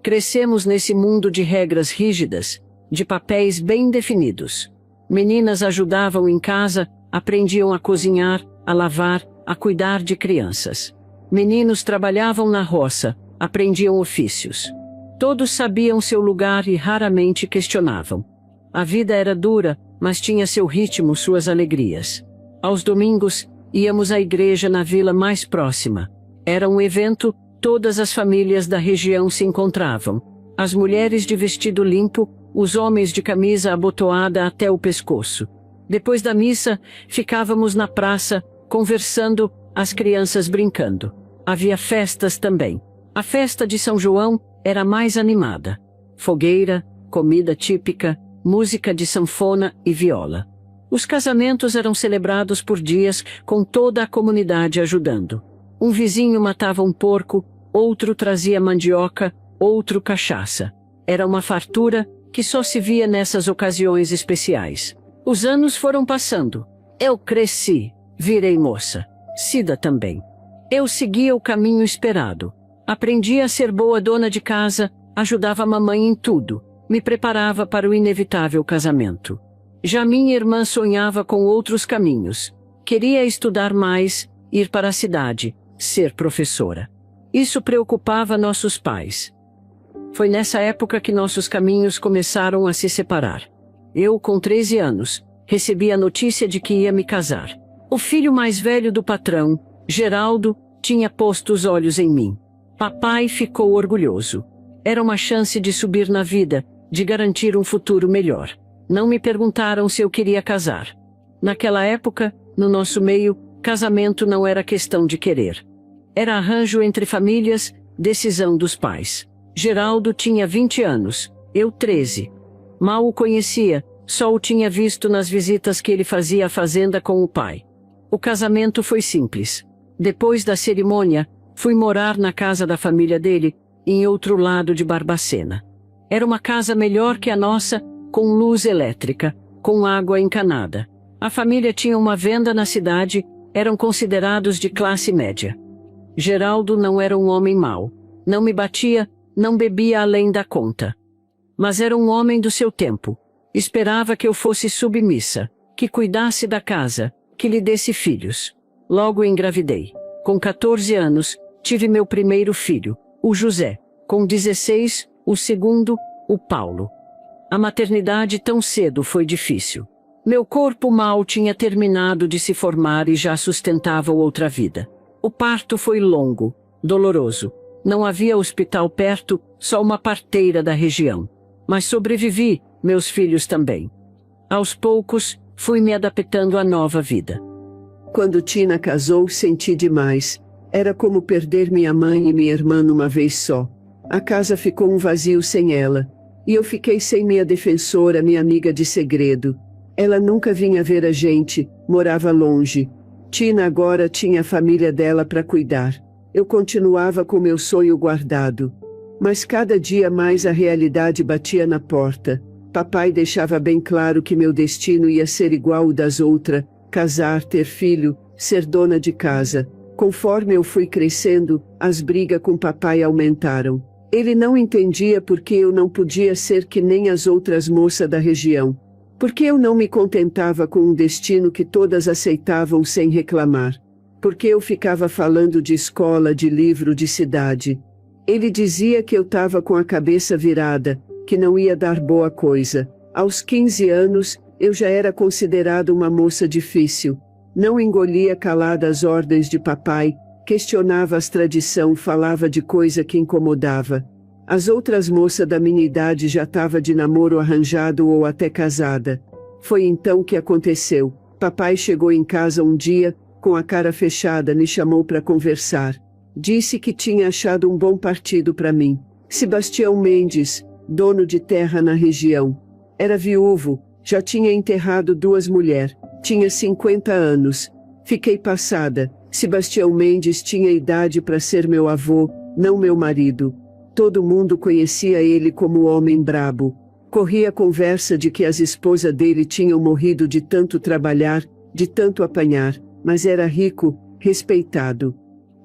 Crescemos nesse mundo de regras rígidas, de papéis bem definidos. Meninas ajudavam em casa, aprendiam a cozinhar, a lavar, a cuidar de crianças. Meninos trabalhavam na roça, aprendiam ofícios. Todos sabiam seu lugar e raramente questionavam. A vida era dura, mas tinha seu ritmo, suas alegrias. Aos domingos, íamos à igreja na vila mais próxima. Era um evento, todas as famílias da região se encontravam. As mulheres de vestido limpo, os homens de camisa abotoada até o pescoço. Depois da missa, ficávamos na praça, conversando, as crianças brincando. Havia festas também. A festa de São João era mais animada. Fogueira, comida típica, música de sanfona e viola. Os casamentos eram celebrados por dias, com toda a comunidade ajudando. Um vizinho matava um porco, outro trazia mandioca, outro cachaça. Era uma fartura que só se via nessas ocasiões especiais. Os anos foram passando. Eu cresci, virei moça. Cida também. Eu seguia o caminho esperado. Aprendi a ser boa dona de casa, ajudava a mamãe em tudo. Me preparava para o inevitável casamento. Já minha irmã sonhava com outros caminhos. Queria estudar mais, ir para a cidade, ser professora. Isso preocupava nossos pais. Foi nessa época que nossos caminhos começaram a se separar. Eu, com 13 anos, recebi a notícia de que ia me casar. O filho mais velho do patrão, Geraldo, tinha posto os olhos em mim. Papai ficou orgulhoso. Era uma chance de subir na vida, de garantir um futuro melhor. Não me perguntaram se eu queria casar. Naquela época, no nosso meio, casamento não era questão de querer. Era arranjo entre famílias, decisão dos pais. Geraldo tinha 20 anos, eu 13. Mal o conhecia, só o tinha visto nas visitas que ele fazia à fazenda com o pai. O casamento foi simples. Depois da cerimônia, fui morar na casa da família dele, em outro lado de Barbacena. Era uma casa melhor que a nossa, com luz elétrica, com água encanada. A família tinha uma venda na cidade, eram considerados de classe média. Geraldo não era um homem mau. Não me batia, não bebia além da conta. Mas era um homem do seu tempo. Esperava que eu fosse submissa, que cuidasse da casa, que lhe desse filhos. Logo engravidei. Com 14 anos, tive meu primeiro filho, o José. Com 16, o segundo, o Paulo. A maternidade tão cedo foi difícil. Meu corpo mal tinha terminado de se formar e já sustentava outra vida. O parto foi longo, doloroso. Não havia hospital perto, só uma parteira da região. Mas sobrevivi, meus filhos também. Aos poucos, fui me adaptando à nova vida. Quando Tina casou, senti demais. Era como perder minha mãe e minha irmã numa vez só. A casa ficou um vazio sem ela. E eu fiquei sem minha defensora, minha amiga de segredo. Ela nunca vinha ver a gente, morava longe. Tina agora tinha a família dela para cuidar. Eu continuava com meu sonho guardado. Mas cada dia mais a realidade batia na porta. Papai deixava bem claro que meu destino ia ser igual ao das outras: casar, ter filho, ser dona de casa. Conforme eu fui crescendo, as brigas com papai aumentaram. Ele não entendia por que eu não podia ser que nem as outras moças da região. Por que eu não me contentava com um destino que todas aceitavam sem reclamar? Por que eu ficava falando de escola, de livro, de cidade? Ele dizia que eu estava com a cabeça virada, que não ia dar boa coisa. Aos 15 anos, eu já era considerada uma moça difícil. Não engolia calada as ordens de papai, questionava as tradições, falava de coisa que incomodava. As outras moças da minha idade já estavam de namoro arranjado ou até casada. Foi então que aconteceu. Papai chegou em casa um dia, com a cara fechada, me chamou para conversar. Disse que tinha achado um bom partido para mim. Sebastião Mendes, dono de terra na região. Era viúvo, já tinha enterrado 2 mulheres, tinha 50 anos. Fiquei passada. Sebastião Mendes tinha idade para ser meu avô, não meu marido. Todo mundo conhecia ele como homem brabo. Corria a conversa de que as esposas dele tinham morrido de tanto trabalhar, de tanto apanhar, mas era rico, respeitado.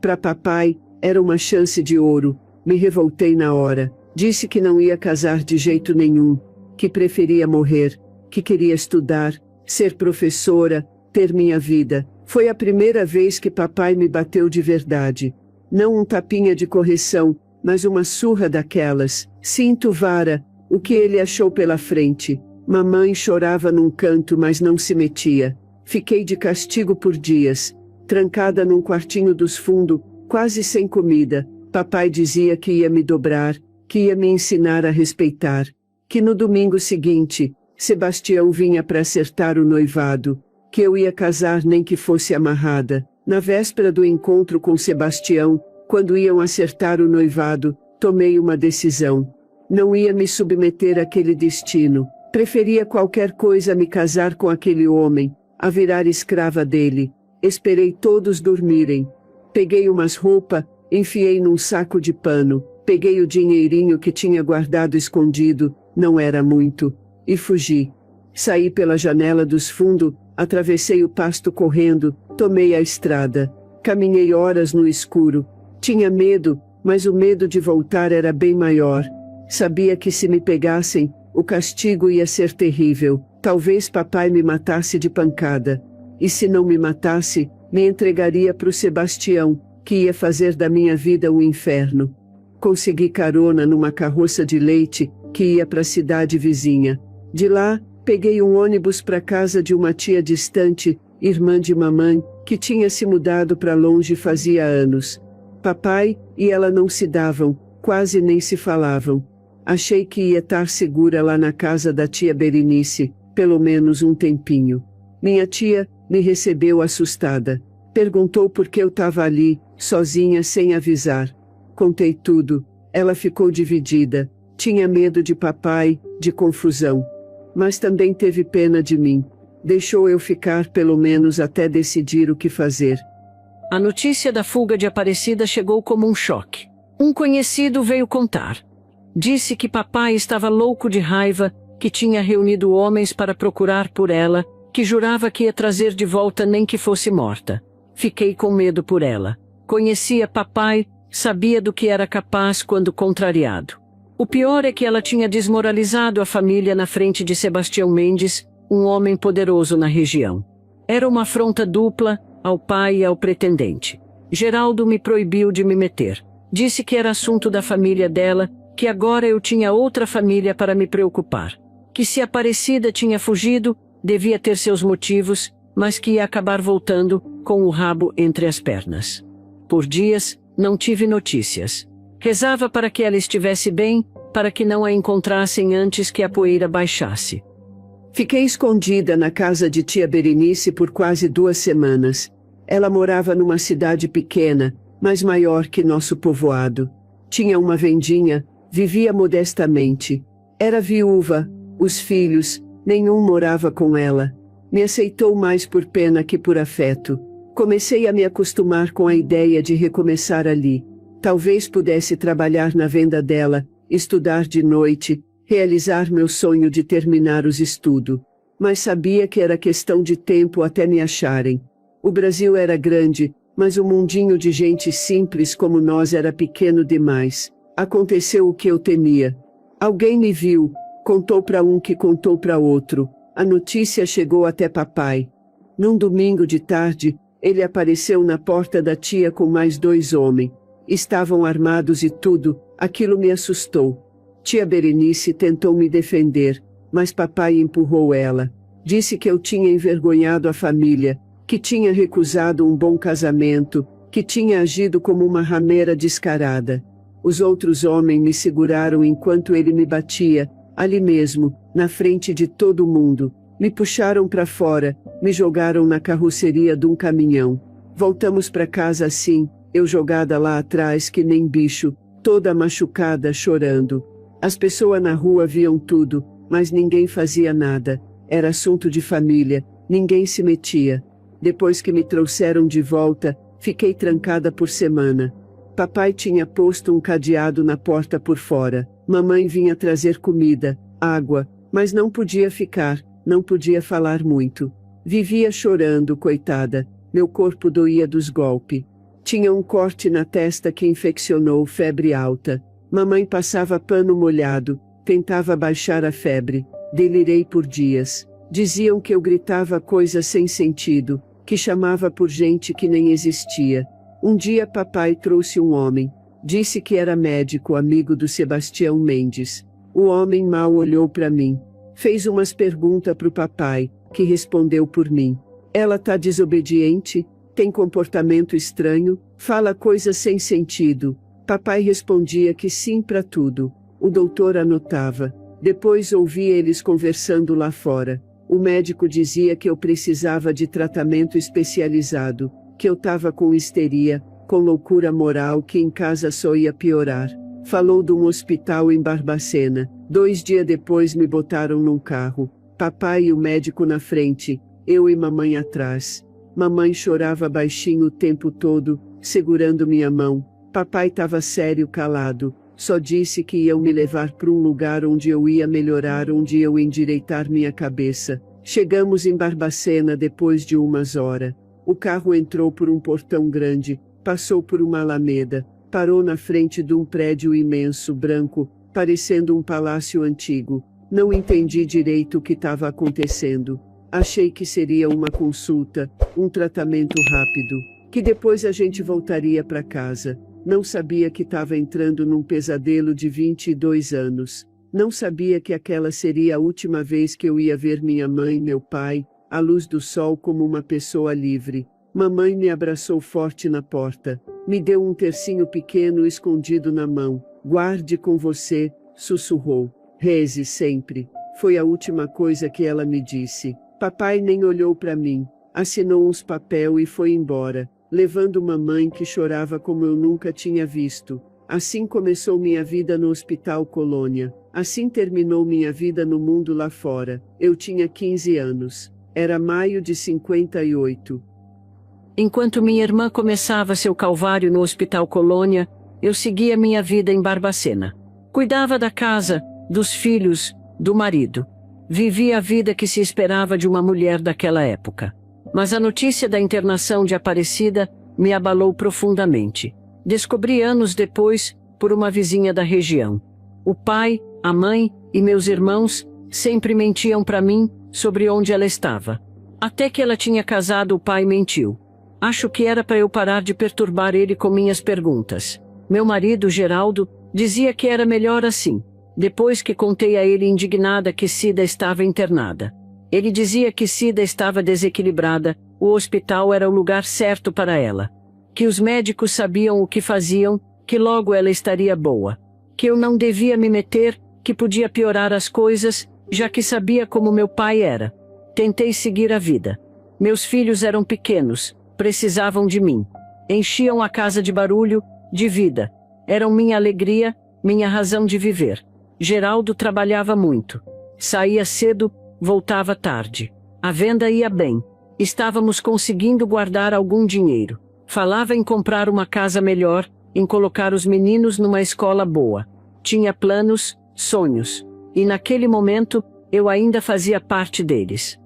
Para papai, era uma chance de ouro. Me revoltei na hora. Disse que não ia casar de jeito nenhum, que preferia morrer, que queria estudar, ser professora, ter minha vida. Foi a primeira vez que papai me bateu de verdade. Não um tapinha de correção, mas uma surra daquelas. Sinto vara, o que ele achou pela frente. Mamãe chorava num canto, mas não se metia. Fiquei de castigo por dias, trancada num quartinho dos fundos, quase sem comida. Papai dizia que ia me dobrar, que ia me ensinar a respeitar. Que no domingo seguinte, Sebastião vinha para acertar o noivado. Que eu ia casar nem que fosse amarrada. Na véspera do encontro com Sebastião, quando iam acertar o noivado, tomei uma decisão. Não ia me submeter àquele destino. Preferia qualquer coisa a me casar com aquele homem, a virar escrava dele. Esperei todos dormirem. Peguei umas roupas, enfiei num saco de pano, peguei o dinheirinho que tinha guardado escondido, não era muito, e fugi. Saí pela janela dos fundos, atravessei o pasto correndo, tomei a estrada. Caminhei horas no escuro. Tinha medo, mas o medo de voltar era bem maior. Sabia que se me pegassem, o castigo ia ser terrível. Talvez papai me matasse de pancada. E se não me matasse, me entregaria para o Sebastião, que ia fazer da minha vida um inferno. Consegui carona numa carroça de leite, que ia para a cidade vizinha. De lá, peguei um ônibus para casa de uma tia distante, irmã de mamãe, que tinha se mudado para longe fazia anos. Papai e ela não se davam, quase nem se falavam. Achei que ia estar segura lá na casa da tia Berenice, pelo menos um tempinho. Minha tia me recebeu assustada. Perguntou por que eu estava ali, sozinha, sem avisar. Contei tudo. Ela ficou dividida. Tinha medo de papai, de confusão. Mas também teve pena de mim. Deixou eu ficar pelo menos até decidir o que fazer. A notícia da fuga de Aparecida chegou como um choque. Um conhecido veio contar. Disse que papai estava louco de raiva, que tinha reunido homens para procurar por ela, que jurava que ia trazer de volta nem que fosse morta. Fiquei com medo por ela. Conhecia papai, sabia do que era capaz quando contrariado. O pior é que ela tinha desmoralizado a família na frente de Sebastião Mendes, um homem poderoso na região. Era uma afronta dupla, ao pai e ao pretendente. Geraldo me proibiu de me meter. Disse que era assunto da família dela, que agora eu tinha outra família para me preocupar. Que se Aparecida tinha fugido, devia ter seus motivos, mas que ia acabar voltando, com o rabo entre as pernas. Por dias, não tive notícias. Rezava para que ela estivesse bem, para que não a encontrassem antes que a poeira baixasse. Fiquei escondida na casa de tia Berenice por quase 2 semanas. Ela morava numa cidade pequena, mas maior que nosso povoado. Tinha uma vendinha, vivia modestamente. Era viúva, os filhos, nenhum morava com ela. Me aceitou mais por pena que por afeto. Comecei a me acostumar com a ideia de recomeçar ali. Talvez pudesse trabalhar na venda dela, estudar de noite, realizar meu sonho de terminar os estudos. Mas sabia que era questão de tempo até me acharem. O Brasil era grande, mas o mundinho de gente simples como nós era pequeno demais. Aconteceu o que eu temia. Alguém me viu, contou para um que contou para outro. A notícia chegou até papai. Num domingo de tarde, ele apareceu na porta da tia com mais 2 homens. Estavam armados e tudo, aquilo me assustou. Tia Berenice tentou me defender, mas papai empurrou ela. Disse que eu tinha envergonhado a família, que tinha recusado um bom casamento, que tinha agido como uma rameira descarada. Os outros homens me seguraram enquanto ele me batia, ali mesmo, na frente de todo mundo. Me puxaram para fora, me jogaram na carroceria de um caminhão. Voltamos para casa assim, eu jogada lá atrás que nem bicho, toda machucada, chorando. As pessoas na rua viam tudo, mas ninguém fazia nada. Era assunto de família, ninguém se metia. Depois que me trouxeram de volta, fiquei trancada por semana. Papai tinha posto um cadeado na porta por fora. Mamãe vinha trazer comida, água, mas não podia ficar, não podia falar muito. Vivia chorando, coitada. Meu corpo doía dos golpes. Tinha um corte na testa que infeccionou, febre alta. Mamãe passava pano molhado, tentava baixar a febre. Delirei por dias. Diziam que eu gritava coisas sem sentido, que chamava por gente que nem existia. Um dia papai trouxe um homem. Disse que era médico, amigo do Sebastião Mendes. O homem mal olhou para mim. Fez umas perguntas pro papai, que respondeu por mim. Ela tá desobediente? Tem comportamento estranho? Fala coisas sem sentido? Papai respondia que sim para tudo. O doutor anotava. Depois ouvi eles conversando lá fora. O médico dizia que eu precisava de tratamento especializado, que eu tava com histeria, com loucura moral que em casa só ia piorar. Falou de um hospital em Barbacena. 2 dias depois me botaram num carro. Papai e o médico na frente, eu e mamãe atrás. Mamãe chorava baixinho o tempo todo, segurando minha mão. Papai estava sério, calado. Só disse que iam me levar para um lugar onde eu ia melhorar, onde eu endireitar minha cabeça. Chegamos em Barbacena depois de umas horas. O carro entrou por um portão grande, passou por uma alameda, parou na frente de um prédio imenso, branco, parecendo um palácio antigo. Não entendi direito o que estava acontecendo. Achei que seria uma consulta, um tratamento rápido, que depois a gente voltaria para casa. Não sabia que estava entrando num pesadelo de 22 anos. Não sabia que aquela seria a última vez que eu ia ver minha mãe e meu pai, à luz do sol como uma pessoa livre. Mamãe me abraçou forte na porta. Me deu um tercinho pequeno escondido na mão. Guarde com você, sussurrou. Reze sempre. Foi a última coisa que ela me disse. Papai nem olhou para mim. Assinou uns papel e foi embora, levando mamãe que chorava como eu nunca tinha visto. Assim começou minha vida no Hospital Colônia. Assim terminou minha vida no mundo lá fora. Eu tinha 15 anos. Era maio de 58. Enquanto minha irmã começava seu calvário no Hospital Colônia, eu seguia minha vida em Barbacena. Cuidava da casa, dos filhos, do marido. Vivia a vida que se esperava de uma mulher daquela época. Mas a notícia da internação de Aparecida me abalou profundamente. Descobri anos depois, por uma vizinha da região. O pai, a mãe e meus irmãos sempre mentiam para mim sobre onde ela estava. Até que ela tinha casado, o pai mentiu. Acho que era para eu parar de perturbar ele com minhas perguntas. Meu marido, Geraldo, dizia que era melhor assim. Depois que contei a ele indignada que Cida estava internada. Ele dizia que Cida estava desequilibrada, o hospital era o lugar certo para ela. Que os médicos sabiam o que faziam, que logo ela estaria boa. Que eu não devia me meter, que podia piorar as coisas, já que sabia como meu pai era. Tentei seguir a vida. Meus filhos eram pequenos, precisavam de mim. Enchiam a casa de barulho, de vida. Eram minha alegria, minha razão de viver. Geraldo trabalhava muito. Saía cedo, voltava tarde. A venda ia bem. Estávamos conseguindo guardar algum dinheiro. Falava em comprar uma casa melhor, em colocar os meninos numa escola boa. Tinha planos, sonhos. E naquele momento, eu ainda fazia parte deles.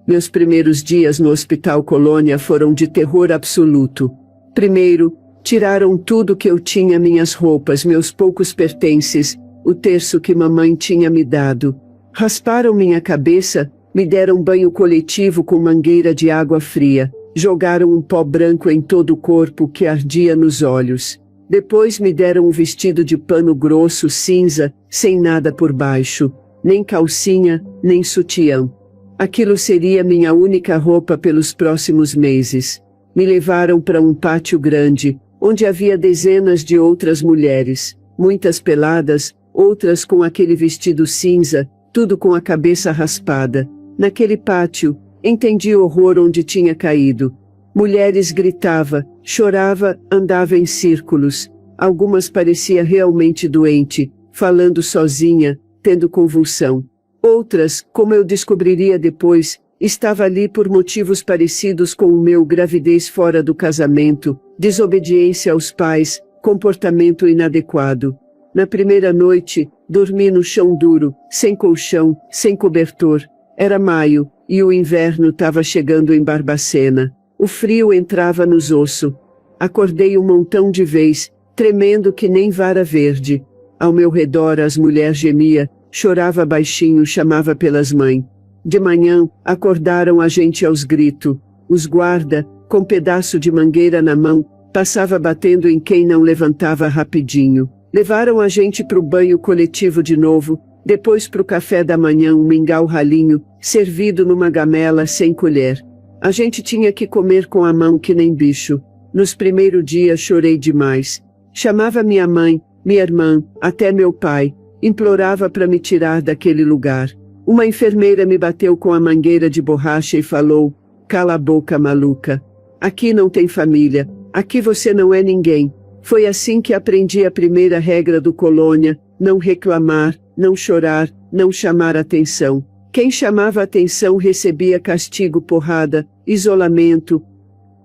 Meus primeiros dias no Hospital Colônia foram de terror absoluto. Primeiro, tiraram tudo que eu tinha, minhas roupas, meus poucos pertences, o terço que mamãe tinha me dado. Rasparam minha cabeça, me deram banho coletivo com mangueira de água fria. Jogaram um pó branco em todo o corpo que ardia nos olhos. Depois me deram um vestido de pano grosso cinza, sem nada por baixo, nem calcinha, nem sutiã. Aquilo seria minha única roupa pelos próximos meses. Me levaram para um pátio grande, onde havia dezenas de outras mulheres, muitas peladas, outras com aquele vestido cinza, tudo com a cabeça raspada. Naquele pátio, entendi o horror onde tinha caído. Mulheres gritava, chorava, andava em círculos. Algumas parecia realmente doente, falando sozinha, tendo convulsão. Outras, como eu descobriria depois, estava ali por motivos parecidos com o meu: gravidez fora do casamento, desobediência aos pais, comportamento inadequado. Na primeira noite, dormi no chão duro, sem colchão, sem cobertor. Era maio, e o inverno estava chegando em Barbacena. O frio entrava nos ossos. Acordei um montão de vez, tremendo que nem vara verde. Ao meu redor as mulheres gemia, chorava baixinho, chamava pelas mães. De manhã, acordaram a gente aos gritos. Os guarda, com pedaço de mangueira na mão, passava batendo em quem não levantava rapidinho. Levaram a gente pro banho coletivo de novo, depois pro café da manhã, um mingau ralinho, servido numa gamela sem colher. A gente tinha que comer com a mão que nem bicho. Nos primeiros dias chorei demais. Chamava minha mãe, minha irmã, até meu pai. Implorava para me tirar daquele lugar. Uma enfermeira me bateu com a mangueira de borracha e falou: "Cala a boca, maluca. Aqui não tem família. Aqui você não é ninguém." Foi assim que aprendi a primeira regra do Colônia: não reclamar, não chorar, não chamar atenção. Quem chamava atenção recebia castigo, porrada, isolamento,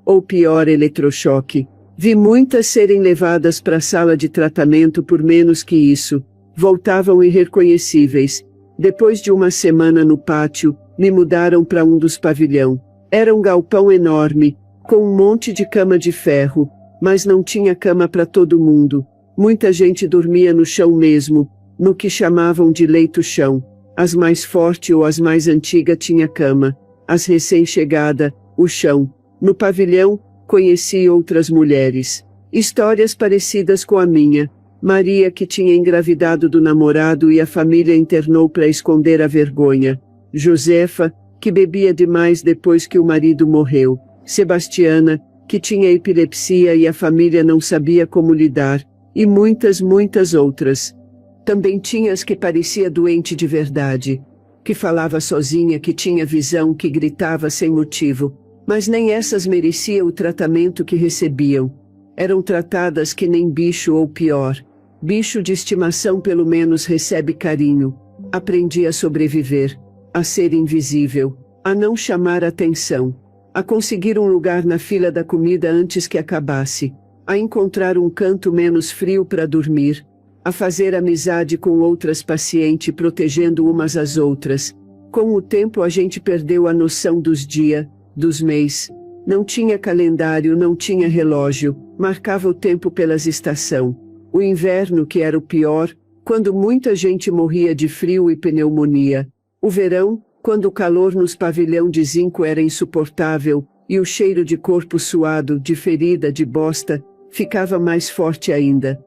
ou pior, eletrochoque. Vi muitas serem levadas para a sala de tratamento por menos que isso. Voltavam irreconhecíveis. Depois de uma semana no pátio, me mudaram para um dos pavilhões. Era um galpão enorme, com um monte de cama de ferro, mas não tinha cama para todo mundo. Muita gente dormia no chão mesmo, no que chamavam de leito-chão. As mais fortes ou as mais antigas tinha cama. As recém-chegada, o chão. No pavilhão, conheci outras mulheres. Histórias parecidas com a minha. Maria, que tinha engravidado do namorado e a família internou para esconder a vergonha. Josefa, que bebia demais depois que o marido morreu. Sebastiana, que tinha epilepsia e a família não sabia como lidar. E muitas, muitas outras. Também tinha as que parecia doente de verdade. Que falava sozinha, que tinha visão, que gritava sem motivo. Mas nem essas mereciam o tratamento que recebiam. Eram tratadas que nem bicho ou pior. Bicho de estimação pelo menos recebe carinho. Aprendi a sobreviver, a ser invisível, a não chamar atenção, a conseguir um lugar na fila da comida antes que acabasse, a encontrar um canto menos frio para dormir, a fazer amizade com outras pacientes protegendo umas às outras. Com o tempo a gente perdeu a noção dos dias, dos meses. Não tinha calendário, não tinha relógio, marcava o tempo pelas estações. O inverno, que era o pior, quando muita gente morria de frio e pneumonia. O verão, quando o calor nos pavilhão de zinco era insuportável, e o cheiro de corpo suado, de ferida, de bosta, ficava mais forte ainda.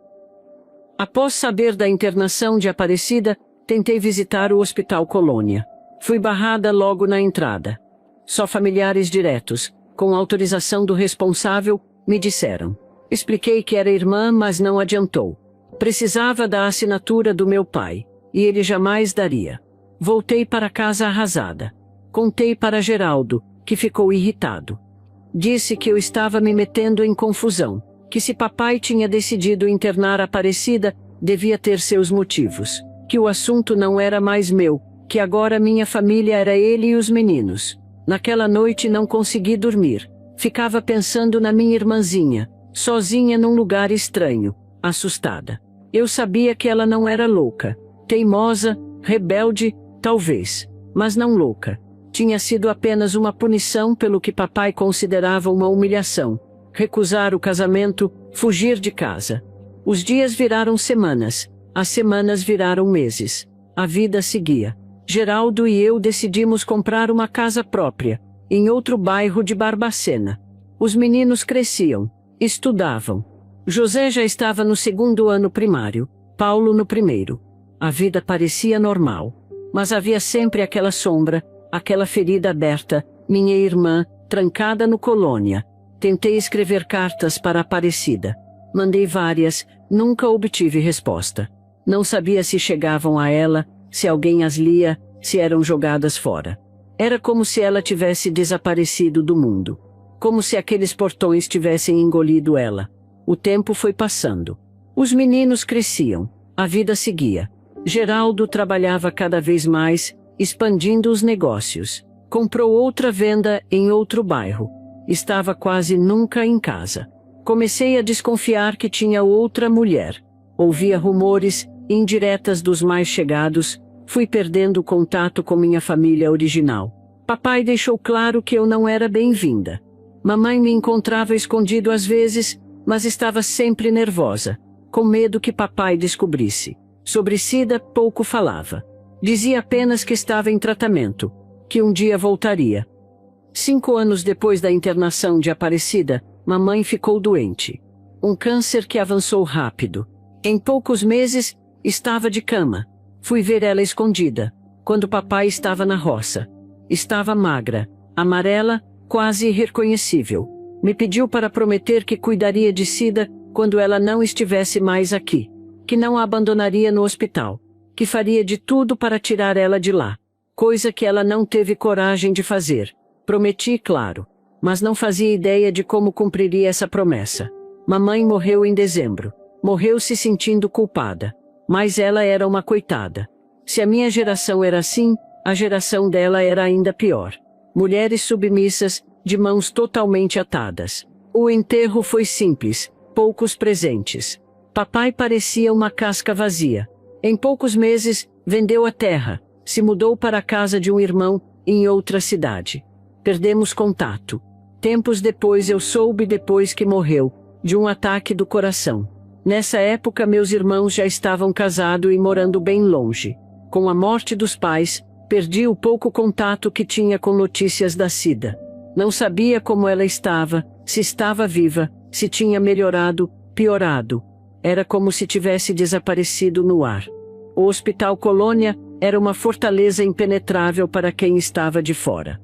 Após saber da internação de Aparecida, tentei visitar o Hospital Colônia. Fui barrada logo na entrada. Só familiares diretos, com autorização do responsável, me disseram. Expliquei que era irmã, mas não adiantou. Precisava da assinatura do meu pai, e ele jamais daria. Voltei para casa arrasada. Contei para Geraldo, que ficou irritado. Disse que eu estava me metendo em confusão, que se papai tinha decidido internar Aparecida, devia ter seus motivos, que o assunto não era mais meu, que agora minha família era ele e os meninos. Naquela noite não consegui dormir. Ficava pensando na minha irmãzinha, sozinha num lugar estranho, assustada. Eu sabia que ela não era louca. Teimosa, rebelde, talvez, mas não louca. Tinha sido apenas uma punição pelo que papai considerava uma humilhação. Recusar o casamento, fugir de casa. Os dias viraram semanas, as semanas viraram meses. A vida seguia. Geraldo e eu decidimos comprar uma casa própria, em outro bairro de Barbacena. Os meninos cresciam, estudavam. José já estava no 2º ano primário, Paulo no 1º. A vida parecia normal. Mas havia sempre aquela sombra, aquela ferida aberta, minha irmã, trancada no Colônia. Tentei escrever cartas para Aparecida. Mandei várias, nunca obtive resposta. Não sabia se chegavam a ela, se alguém as lia, se eram jogadas fora. Era como se ela tivesse desaparecido do mundo. Como se aqueles portões tivessem engolido ela. O tempo foi passando. Os meninos cresciam. A vida seguia. Geraldo trabalhava cada vez mais, expandindo os negócios. Comprou outra venda em outro bairro. Estava quase nunca em casa. Comecei a desconfiar que tinha outra mulher. Ouvia rumores, indiretas dos mais chegados. Fui perdendo o contato com minha família original. Papai deixou claro que eu não era bem-vinda. Mamãe me encontrava escondido às vezes, mas estava sempre nervosa, com medo que papai descobrisse. Sobre Cida, pouco falava. Dizia apenas que estava em tratamento, que um dia voltaria. 5 anos depois da internação de Aparecida, mamãe ficou doente. Um câncer que avançou rápido. Em poucos meses, estava de cama. Fui ver ela escondida, quando papai estava na roça. Estava magra, amarela, quase irreconhecível. Me pediu para prometer que cuidaria de Cida quando ela não estivesse mais aqui. Que não a abandonaria no hospital. Que faria de tudo para tirar ela de lá. Coisa que ela não teve coragem de fazer. Prometi, claro. Mas não fazia ideia de como cumpriria essa promessa. Mamãe morreu em dezembro. Morreu se sentindo culpada. Mas ela era uma coitada. Se a minha geração era assim, a geração dela era ainda pior. Mulheres submissas, de mãos totalmente atadas. O enterro foi simples, poucos presentes. Papai parecia uma casca vazia. Em poucos meses, vendeu a terra, se mudou para a casa de um irmão, em outra cidade. Perdemos contato. Tempos depois eu soube depois que morreu, de um ataque do coração. Nessa época meus irmãos já estavam casados e morando bem longe. Com a morte dos pais, perdi o pouco contato que tinha com notícias da Cida. Não sabia como ela estava, se estava viva, se tinha melhorado, piorado. Era como se tivesse desaparecido no ar. O Hospital Colônia era uma fortaleza impenetrável para quem estava de fora.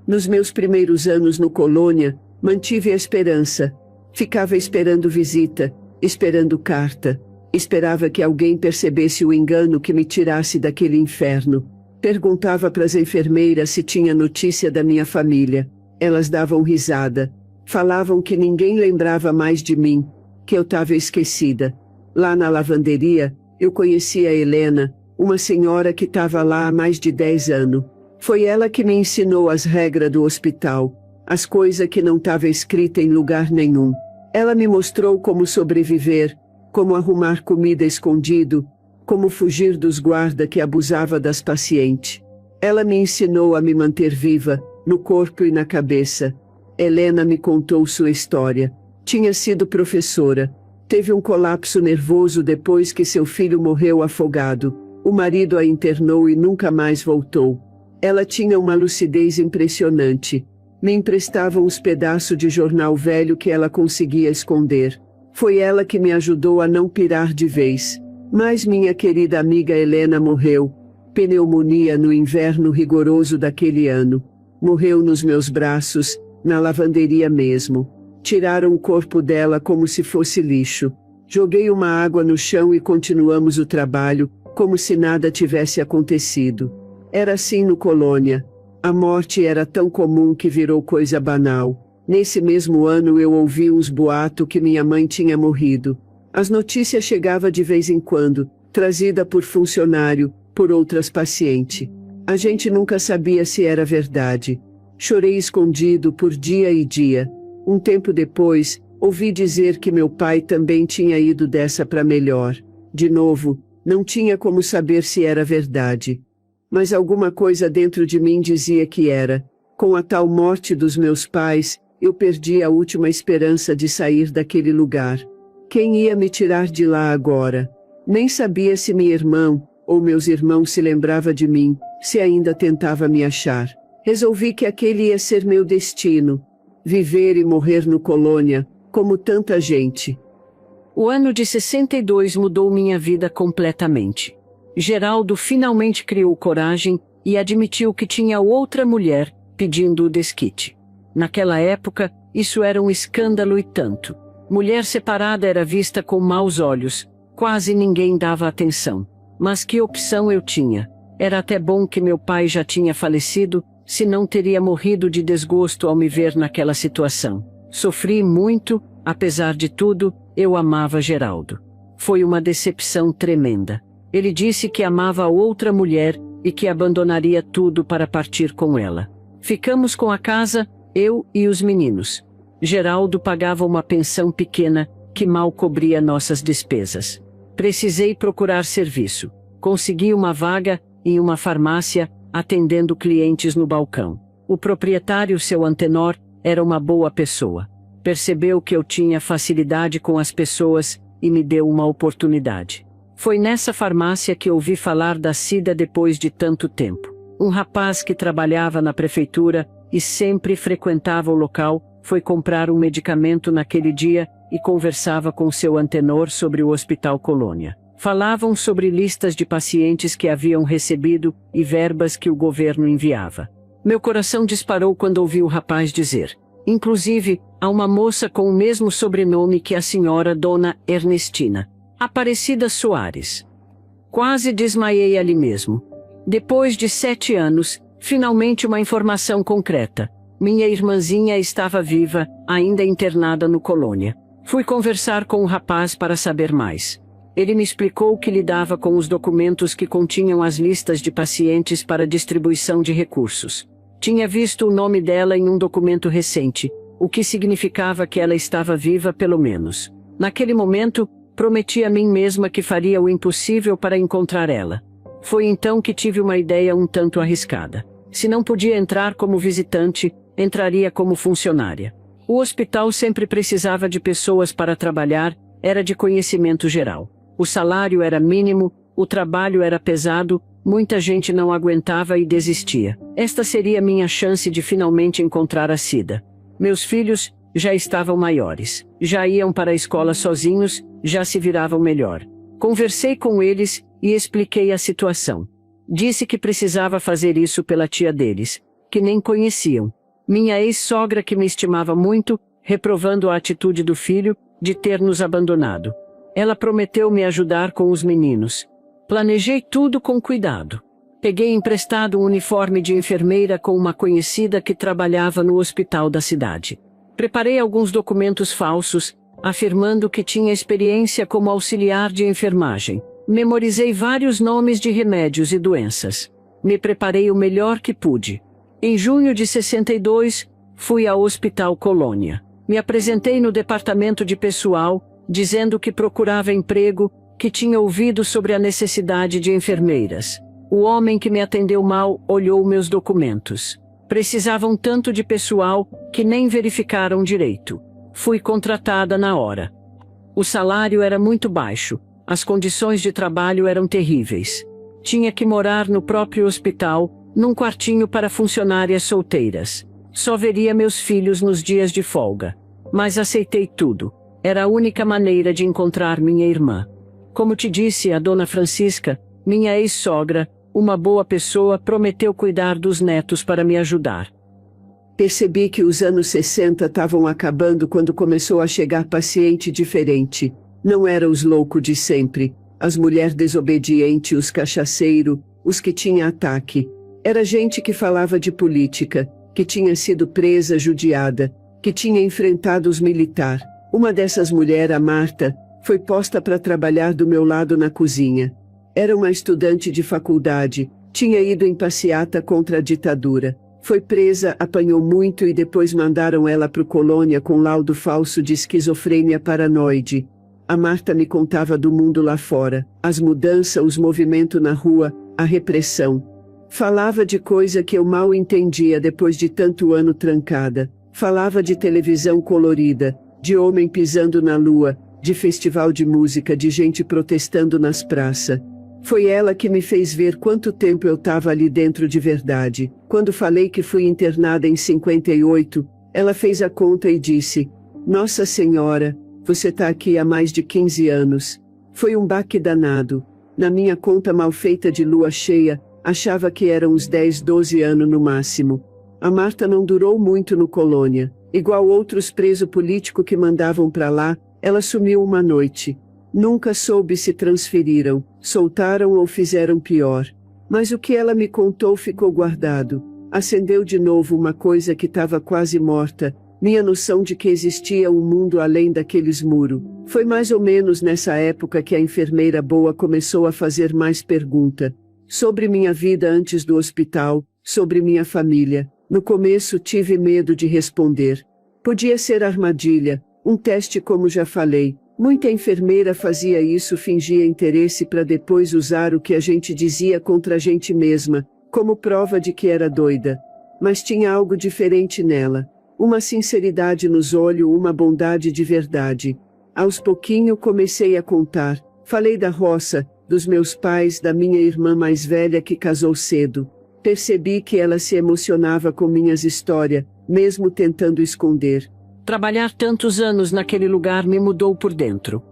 Nos meus primeiros anos no Colônia, mantive a esperança. Ficava esperando visita, esperando carta. Esperava que alguém percebesse o engano que me tirasse daquele inferno. Perguntava para as enfermeiras se tinha notícia da minha família. Elas davam risada. Falavam que ninguém lembrava mais de mim, que eu estava esquecida. Lá na lavanderia, eu conheci a Helena, uma senhora que estava lá há mais de 10 anos. Foi ela que me ensinou as regras do hospital, as coisas que não estavam escritas em lugar nenhum. Ela me mostrou como sobreviver, como arrumar comida escondido, como fugir dos guardas que abusavam das pacientes. Ela me ensinou a me manter viva, no corpo e na cabeça. Helena me contou sua história. Tinha sido professora. Teve um colapso nervoso depois que seu filho morreu afogado. O marido a internou e nunca mais voltou. Ela tinha uma lucidez impressionante. Me emprestava uns pedaços de jornal velho que ela conseguia esconder. Foi ela que me ajudou a não pirar de vez. Mas minha querida amiga Helena morreu. Pneumonia no inverno rigoroso daquele ano. Morreu nos meus braços, na lavanderia mesmo. Tiraram o corpo dela como se fosse lixo. Joguei uma água no chão e continuamos o trabalho, como se nada tivesse acontecido. Era assim no Colônia. A morte era tão comum que virou coisa banal. Nesse mesmo ano eu ouvi uns boatos que minha mãe tinha morrido. As notícias chegavam de vez em quando, trazida por funcionário, por outras pacientes. A gente nunca sabia se era verdade. Chorei escondido por dia e dia. Um tempo depois, ouvi dizer que meu pai também tinha ido dessa para melhor. De novo, não tinha como saber se era verdade. Mas alguma coisa dentro de mim dizia que era. Com a tal morte dos meus pais, eu perdi a última esperança de sair daquele lugar. Quem ia me tirar de lá agora? Nem sabia se minha irmã ou meus irmãos se lembrava de mim, se ainda tentava me achar. Resolvi que aquele ia ser meu destino. Viver e morrer no Colônia, como tanta gente. O ano de 62 mudou minha vida completamente. Geraldo finalmente criou coragem e admitiu que tinha outra mulher pedindo o desquite. Naquela época, isso era um escândalo e tanto. Mulher separada era vista com maus olhos, quase ninguém dava atenção. Mas que opção eu tinha? Era até bom que meu pai já tinha falecido, senão teria morrido de desgosto ao me ver naquela situação. Sofri muito, apesar de tudo, eu amava Geraldo. Foi uma decepção tremenda. Ele disse que amava outra mulher e que abandonaria tudo para partir com ela. Ficamos com a casa, eu e os meninos. Geraldo pagava uma pensão pequena que mal cobria nossas despesas. Precisei procurar serviço. Consegui uma vaga em uma farmácia, atendendo clientes no balcão. O proprietário, seu Antenor, era uma boa pessoa. Percebeu que eu tinha facilidade com as pessoas e me deu uma oportunidade. Foi nessa farmácia que ouvi falar da Cida depois de tanto tempo. Um rapaz que trabalhava na prefeitura e sempre frequentava o local, foi comprar um medicamento naquele dia e conversava com seu Antenor sobre o Hospital Colônia. Falavam sobre listas de pacientes que haviam recebido e verbas que o governo enviava. Meu coração disparou quando ouvi o rapaz dizer: inclusive, há uma moça com o mesmo sobrenome que a senhora Dona Ernestina, Aparecida Soares. Quase desmaiei ali mesmo. Depois de 7 anos, finalmente uma informação concreta. Minha irmãzinha estava viva, ainda internada no Colônia. Fui conversar com o rapaz para saber mais. Ele me explicou que lidava com os documentos que continham as listas de pacientes para distribuição de recursos. Tinha visto o nome dela em um documento recente, o que significava que ela estava viva pelo menos. Naquele momento, prometi a mim mesma que faria o impossível para encontrar ela. Foi então que tive uma ideia um tanto arriscada. Se não podia entrar como visitante, entraria como funcionária. O hospital sempre precisava de pessoas para trabalhar, era de conhecimento geral. O salário era mínimo, o trabalho era pesado, muita gente não aguentava e desistia. Esta seria minha chance de finalmente encontrar a Cida. Meus filhos já estavam maiores, já iam para a escola sozinhos, já se viravam melhor. Conversei com eles e expliquei a situação. Disse que precisava fazer isso pela tia deles, que nem conheciam. Minha ex-sogra, que me estimava muito, reprovando a atitude do filho de ter nos abandonado. Ela prometeu me ajudar com os meninos. Planejei tudo com cuidado. Peguei emprestado um uniforme de enfermeira com uma conhecida que trabalhava no hospital da cidade. Preparei alguns documentos falsos, afirmando que tinha experiência como auxiliar de enfermagem. Memorizei vários nomes de remédios e doenças. Me preparei o melhor que pude. Em junho de 62, fui ao Hospital Colônia. Me apresentei no departamento de pessoal, dizendo que procurava emprego, que tinha ouvido sobre a necessidade de enfermeiras. O homem que me atendeu mal olhou meus documentos. Precisavam tanto de pessoal que nem verificaram direito. Fui contratada na hora. O salário era muito baixo, as condições de trabalho eram terríveis. Tinha que morar no próprio hospital, num quartinho para funcionárias solteiras. Só veria meus filhos nos dias de folga. Mas aceitei tudo. Era a única maneira de encontrar minha irmã. Como te disse, a dona Francisca, minha ex-sogra, uma boa pessoa, prometeu cuidar dos netos para me ajudar. Percebi que os anos 60 estavam acabando quando começou a chegar paciente diferente. Não eram os loucos de sempre, as mulheres desobedientes, os cachaceiros, os que tinham ataque. Era gente que falava de política, que tinha sido presa, judiada, que tinha enfrentado os militares. Uma dessas mulheres, a Marta, foi posta para trabalhar do meu lado na cozinha. Era uma estudante de faculdade, tinha ido em passeata contra a ditadura. Foi presa, apanhou muito e depois mandaram ela pro Colônia com laudo falso de esquizofrênia paranoide. A Marta me contava do mundo lá fora, as mudanças, os movimentos na rua, a repressão. Falava de coisa que eu mal entendia depois de tanto ano trancada. Falava de televisão colorida, de homem pisando na lua, de festival de música, de gente protestando nas praças. Foi ela que me fez ver quanto tempo eu estava ali dentro de verdade. Quando falei que fui internada em 58, ela fez a conta e disse: Nossa Senhora, você está aqui há mais de 15 anos. Foi um baque danado. Na minha conta mal feita de lua cheia, achava que eram uns 10, 12 anos no máximo. A Marta não durou muito no Colônia. Igual outros presos políticos que mandavam para lá, ela sumiu uma noite. Nunca soube se transferiram, soltaram ou fizeram pior. Mas o que ela me contou ficou guardado. Acendeu de novo uma coisa que estava quase morta, minha noção de que existia um mundo além daqueles muros. Foi mais ou menos nessa época que a enfermeira boa começou a fazer mais perguntas. Sobre minha vida antes do hospital, sobre minha família. No começo tive medo de responder. Podia ser armadilha, um teste como já falei. Muita enfermeira fazia isso, fingia interesse para depois usar o que a gente dizia contra a gente mesma, como prova de que era doida. Mas tinha algo diferente nela. Uma sinceridade nos olhos, uma bondade de verdade. Aos pouquinho comecei a contar. Falei da roça, dos meus pais, da minha irmã mais velha que casou cedo. Percebi que ela se emocionava com minhas histórias, mesmo tentando esconder. Trabalhar tantos anos naquele lugar me mudou por dentro.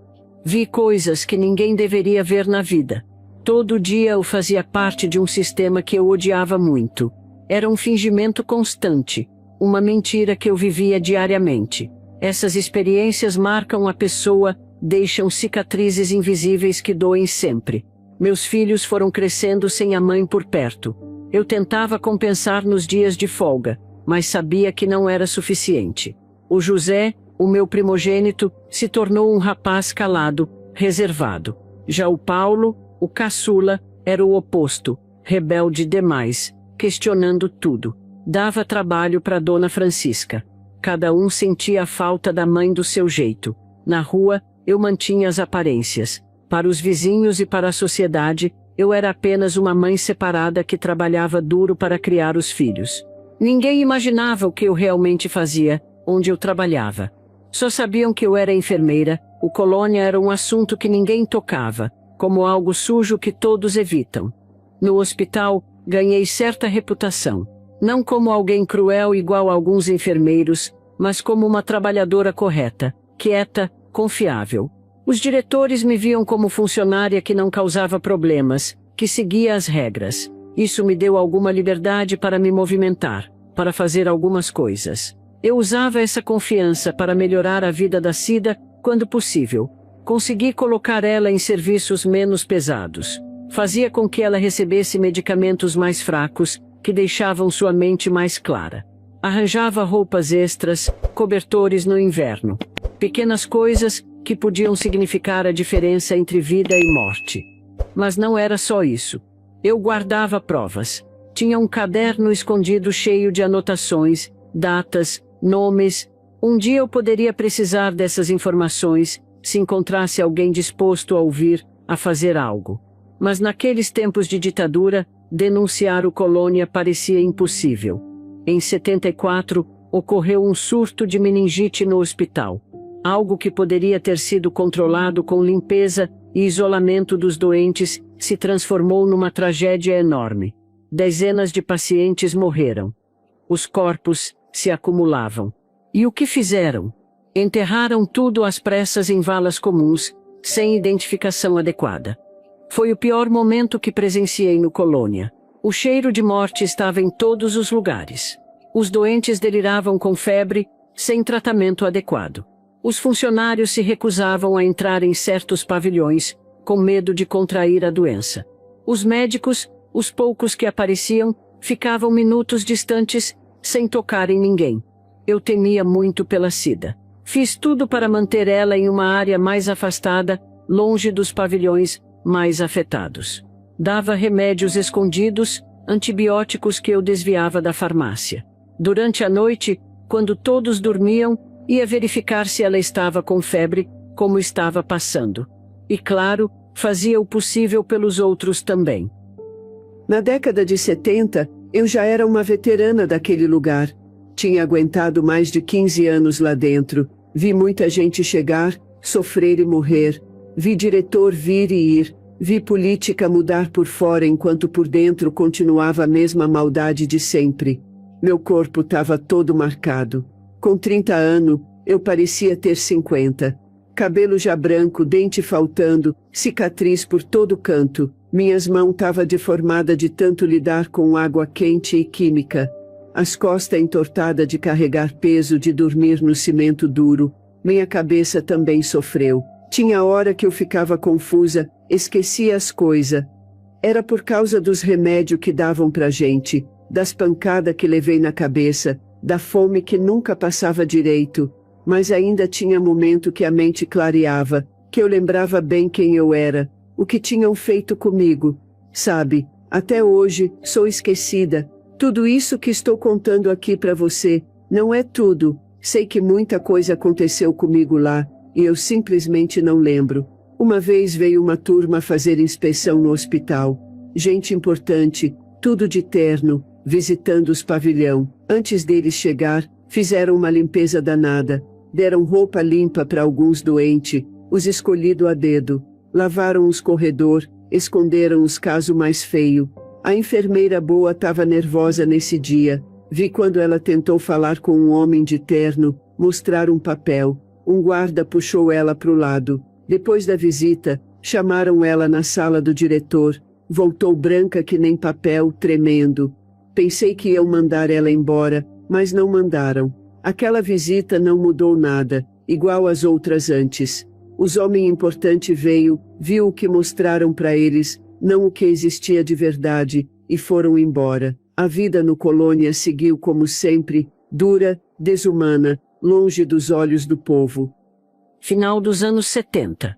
Vi coisas que ninguém deveria ver na vida. Todo dia eu fazia parte de um sistema que eu odiava muito. Era um fingimento constante, uma mentira que eu vivia diariamente. Essas experiências marcam a pessoa, deixam cicatrizes invisíveis que doem sempre. Meus filhos foram crescendo sem a mãe por perto. Eu tentava compensar nos dias de folga, mas sabia que não era suficiente. O José, o meu primogênito, se tornou um rapaz calado, reservado. Já o Paulo, o caçula, era o oposto, rebelde demais, questionando tudo. Dava trabalho para Dona Francisca. Cada um sentia a falta da mãe do seu jeito. Na rua, eu mantinha as aparências. Para os vizinhos e para a sociedade, eu era apenas uma mãe separada que trabalhava duro para criar os filhos. Ninguém imaginava o que eu realmente fazia, onde eu trabalhava. Só sabiam que eu era enfermeira, o Colônia era um assunto que ninguém tocava, como algo sujo que todos evitam. No hospital, ganhei certa reputação. Não como alguém cruel igual a alguns enfermeiros, mas como uma trabalhadora correta, quieta, confiável. Os diretores me viam como funcionária que não causava problemas, que seguia as regras. Isso me deu alguma liberdade para me movimentar, para fazer algumas coisas. Eu usava essa confiança para melhorar a vida da Cida, quando possível. Consegui colocar ela em serviços menos pesados. Fazia com que ela recebesse medicamentos mais fracos, que deixavam sua mente mais clara. Arranjava roupas extras, cobertores no inverno. Pequenas coisas que podiam significar a diferença entre vida e morte. Mas não era só isso. Eu guardava provas. Tinha um caderno escondido cheio de anotações, datas, nomes. Um dia eu poderia precisar dessas informações, se encontrasse alguém disposto a ouvir, a fazer algo. Mas naqueles tempos de ditadura, denunciar o Colônia parecia impossível. Em 74, ocorreu um surto de meningite no hospital. Algo que poderia ter sido controlado com limpeza e isolamento dos doentes, se transformou numa tragédia enorme. Dezenas de pacientes morreram. Os corpos se acumulavam. E o que fizeram? Enterraram tudo às pressas em valas comuns, sem identificação adequada. Foi o pior momento que presenciei no Colônia. O cheiro de morte estava em todos os lugares. Os doentes deliravam com febre, sem tratamento adequado. Os funcionários se recusavam a entrar em certos pavilhões, com medo de contrair a doença. Os médicos, os poucos que apareciam, ficavam minutos distantes, sem tocar em ninguém. Eu temia muito pela Cida. Fiz tudo para manter ela em uma área mais afastada, longe dos pavilhões mais afetados. Dava remédios escondidos, antibióticos que eu desviava da farmácia. Durante a noite, quando todos dormiam, ia verificar se ela estava com febre, como estava passando. E claro, fazia o possível pelos outros também. Na década de 70, eu já era uma veterana daquele lugar. Tinha aguentado mais de 15 anos lá dentro. Vi muita gente chegar, sofrer e morrer. Vi diretor vir e ir. Vi política mudar por fora enquanto por dentro continuava a mesma maldade de sempre. Meu corpo estava todo marcado. Com 30 anos, eu parecia ter 50. Cabelo já branco, dente faltando, cicatriz por todo canto. Minhas mãos estavam deformadas de tanto lidar com água quente e química. As costas entortadas de carregar peso, de dormir no cimento duro. Minha cabeça também sofreu. Tinha hora que eu ficava confusa, esquecia as coisas. Era por causa dos remédios que davam pra gente, das pancadas que levei na cabeça, da fome que nunca passava direito. Mas ainda tinha momento que a mente clareava, que eu lembrava bem quem eu era, o que tinham feito comigo. Sabe, até hoje, sou esquecida. Tudo isso que estou contando aqui pra você, não é tudo. Sei que muita coisa aconteceu comigo lá, e eu simplesmente não lembro. Uma vez veio uma turma fazer inspeção no hospital. Gente importante, tudo de terno, visitando os pavilhão. Antes deles chegar, fizeram uma limpeza danada. Deram roupa limpa para alguns doentes, os escolhido a dedo. Lavaram os corredor, esconderam os casos mais feio. A enfermeira boa estava nervosa nesse dia. Vi quando ela tentou falar com um homem de terno, mostrar um papel. Um guarda puxou ela para o lado. Depois da visita, chamaram ela na sala do diretor. Voltou branca que nem papel, tremendo. Pensei que iam mandar ela embora, mas não mandaram. Aquela visita não mudou nada, igual às outras antes. Os homem importante veio, viu o que mostraram para eles, não o que existia de verdade, e foram embora. A vida no Colônia seguiu como sempre, dura, desumana, longe dos olhos do povo. Final dos anos 70.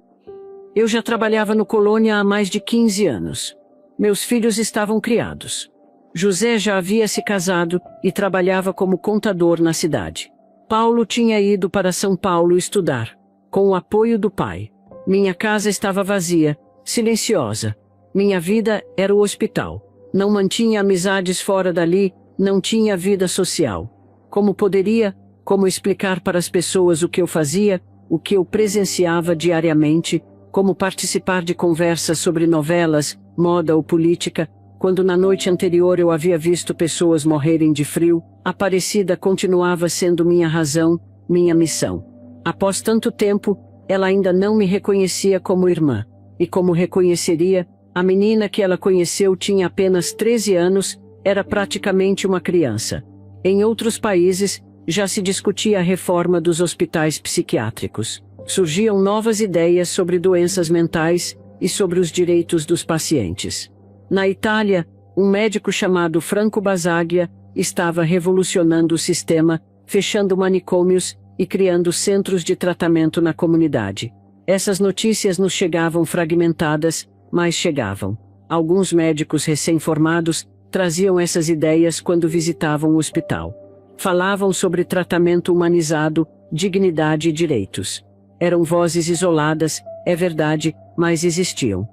Eu já trabalhava no Colônia há mais de 15 anos. Meus filhos estavam criados. José já havia se casado e trabalhava como contador na cidade. Paulo tinha ido para São Paulo estudar, com o apoio do pai. Minha casa estava vazia, silenciosa. Minha vida era o hospital. Não mantinha amizades fora dali, não tinha vida social. Como poderia, como explicar para as pessoas o que eu fazia, o que eu presenciava diariamente, como participar de conversas sobre novelas, moda ou política, quando na noite anterior eu havia visto pessoas morrerem de frio. Aparecida continuava sendo minha razão, minha missão. Após tanto tempo, ela ainda não me reconhecia como irmã. E como reconheceria, a menina que ela conheceu tinha apenas 13 anos, era praticamente uma criança. Em outros países, já se discutia a reforma dos hospitais psiquiátricos. Surgiam novas ideias sobre doenças mentais e sobre os direitos dos pacientes. Na Itália, um médico chamado Franco Basaglia estava revolucionando o sistema, fechando manicômios e criando centros de tratamento na comunidade. Essas notícias nos chegavam fragmentadas, mas chegavam. Alguns médicos recém-formados traziam essas ideias quando visitavam o hospital. Falavam sobre tratamento humanizado, dignidade e direitos. Eram vozes isoladas, é verdade, mas existiam.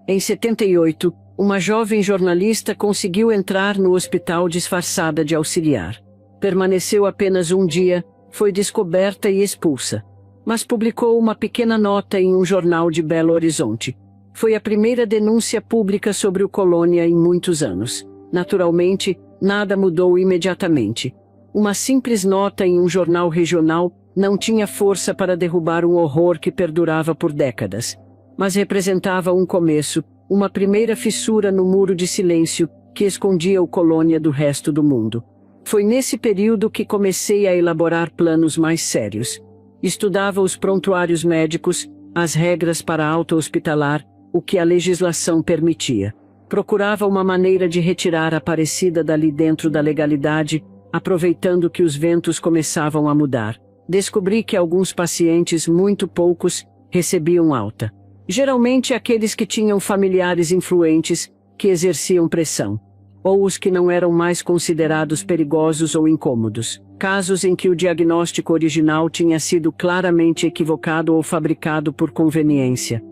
Em 78, uma jovem jornalista conseguiu entrar no hospital disfarçada de auxiliar. Permaneceu apenas um dia, foi descoberta e expulsa. Mas publicou uma pequena nota em um jornal de Belo Horizonte. Foi a primeira denúncia pública sobre o Colônia em muitos anos. Naturalmente, nada mudou imediatamente. Uma simples nota em um jornal regional não tinha força para derrubar um horror que perdurava por décadas. Mas representava um começo, uma primeira fissura no muro de silêncio que escondia o Colônia do resto do mundo. Foi nesse período que comecei a elaborar planos mais sérios. Estudava os prontuários médicos, as regras para auto-hospitalar, o que a legislação permitia. Procurava uma maneira de retirar a Aparecida dali dentro da legalidade, aproveitando que os ventos começavam a mudar. Descobri que alguns pacientes, muito poucos, recebiam alta. Geralmente aqueles que tinham familiares influentes, que exerciam pressão. ou os que não eram mais considerados perigosos ou incômodos, casos em que o diagnóstico original tinha sido claramente equivocado ou fabricado por conveniência.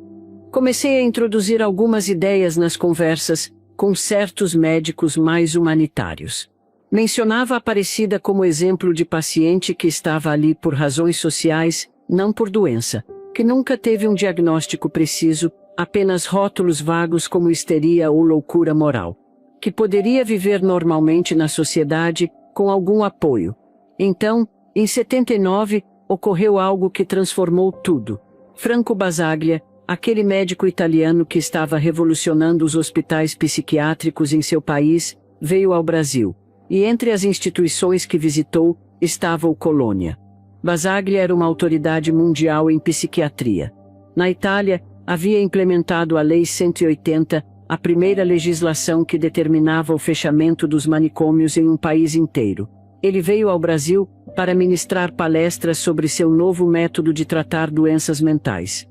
Comecei a introduzir algumas ideias nas conversas com certos médicos mais humanitários. Mencionava a Aparecida como exemplo de paciente que estava ali por razões sociais, não por doença, que nunca teve um diagnóstico preciso, apenas rótulos vagos como histeria ou loucura moral, que poderia viver normalmente na sociedade, com algum apoio. Então, em 79, ocorreu algo que transformou tudo. Franco Basaglia, aquele médico italiano que estava revolucionando os hospitais psiquiátricos em seu país, veio ao Brasil. E entre as instituições que visitou, estava o Colônia. Basaglia era uma autoridade mundial em psiquiatria. Na Itália, havia implementado a Lei 180, a primeira legislação que determinava o fechamento dos manicômios em um país inteiro. Ele veio ao Brasil para ministrar palestras sobre seu novo método de tratar doenças mentais.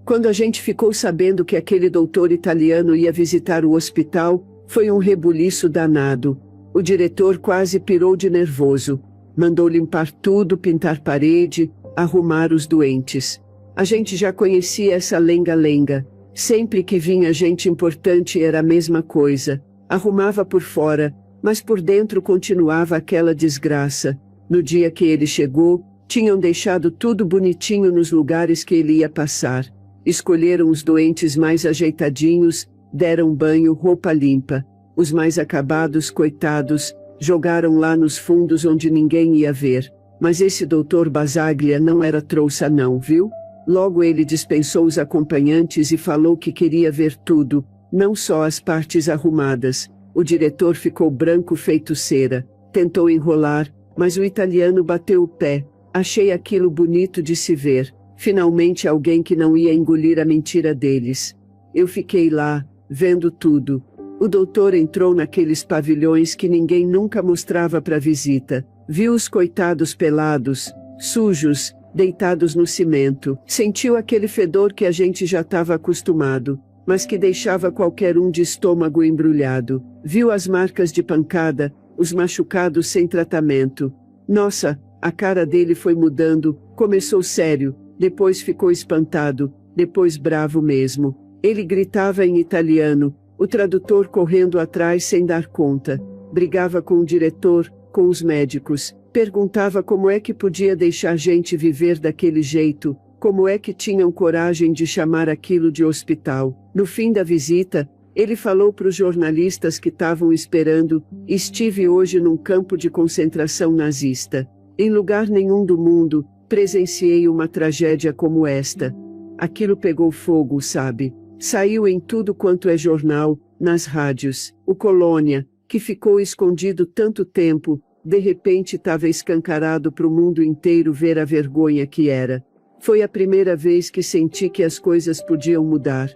Quando a gente ficou sabendo que aquele doutor italiano ia visitar o hospital, foi um rebuliço danado. O diretor quase pirou de nervoso. Mandou limpar tudo, pintar parede, arrumar os doentes. A gente já conhecia essa lenga-lenga. Sempre que vinha gente importante era a mesma coisa. Arrumava por fora, mas por dentro continuava aquela desgraça. No dia que ele chegou, tinham deixado tudo bonitinho nos lugares que ele ia passar. Escolheram os doentes mais ajeitadinhos, deram banho, roupa limpa. Os mais acabados, coitados, jogaram lá nos fundos onde ninguém ia ver. Mas esse doutor Basaglia não era trouxa não, viu? Logo ele dispensou os acompanhantes e falou que queria ver tudo, não só as partes arrumadas. O diretor ficou branco feito cera. Tentou enrolar, mas o italiano bateu o pé. Achei aquilo bonito de se ver. Finalmente alguém que não ia engolir a mentira deles. Eu fiquei lá, vendo tudo. O doutor entrou naqueles pavilhões que ninguém nunca mostrava para visita. Viu os coitados pelados, sujos, deitados no cimento. Sentiu aquele fedor que a gente já estava acostumado, mas que deixava qualquer um de estômago embrulhado. Viu as marcas de pancada, os machucados sem tratamento. Nossa, a cara dele foi mudando, começou sério, depois ficou espantado, depois bravo mesmo. Ele gritava em italiano, o tradutor correndo atrás sem dar conta. Brigava com o diretor, com os médicos. Perguntava como é que podia deixar gente viver daquele jeito, como é que tinham coragem de chamar aquilo de hospital. No fim da visita, ele falou para os jornalistas que estavam esperando: estive hoje num campo de concentração nazista. Em lugar nenhum do mundo, presenciei uma tragédia como esta. Aquilo pegou fogo, sabe? Saiu em tudo quanto é jornal, nas rádios. O Colônia, que ficou escondido tanto tempo, de repente estava escancarado para o mundo inteiro ver a vergonha que era. Foi a primeira vez que senti que as coisas podiam mudar.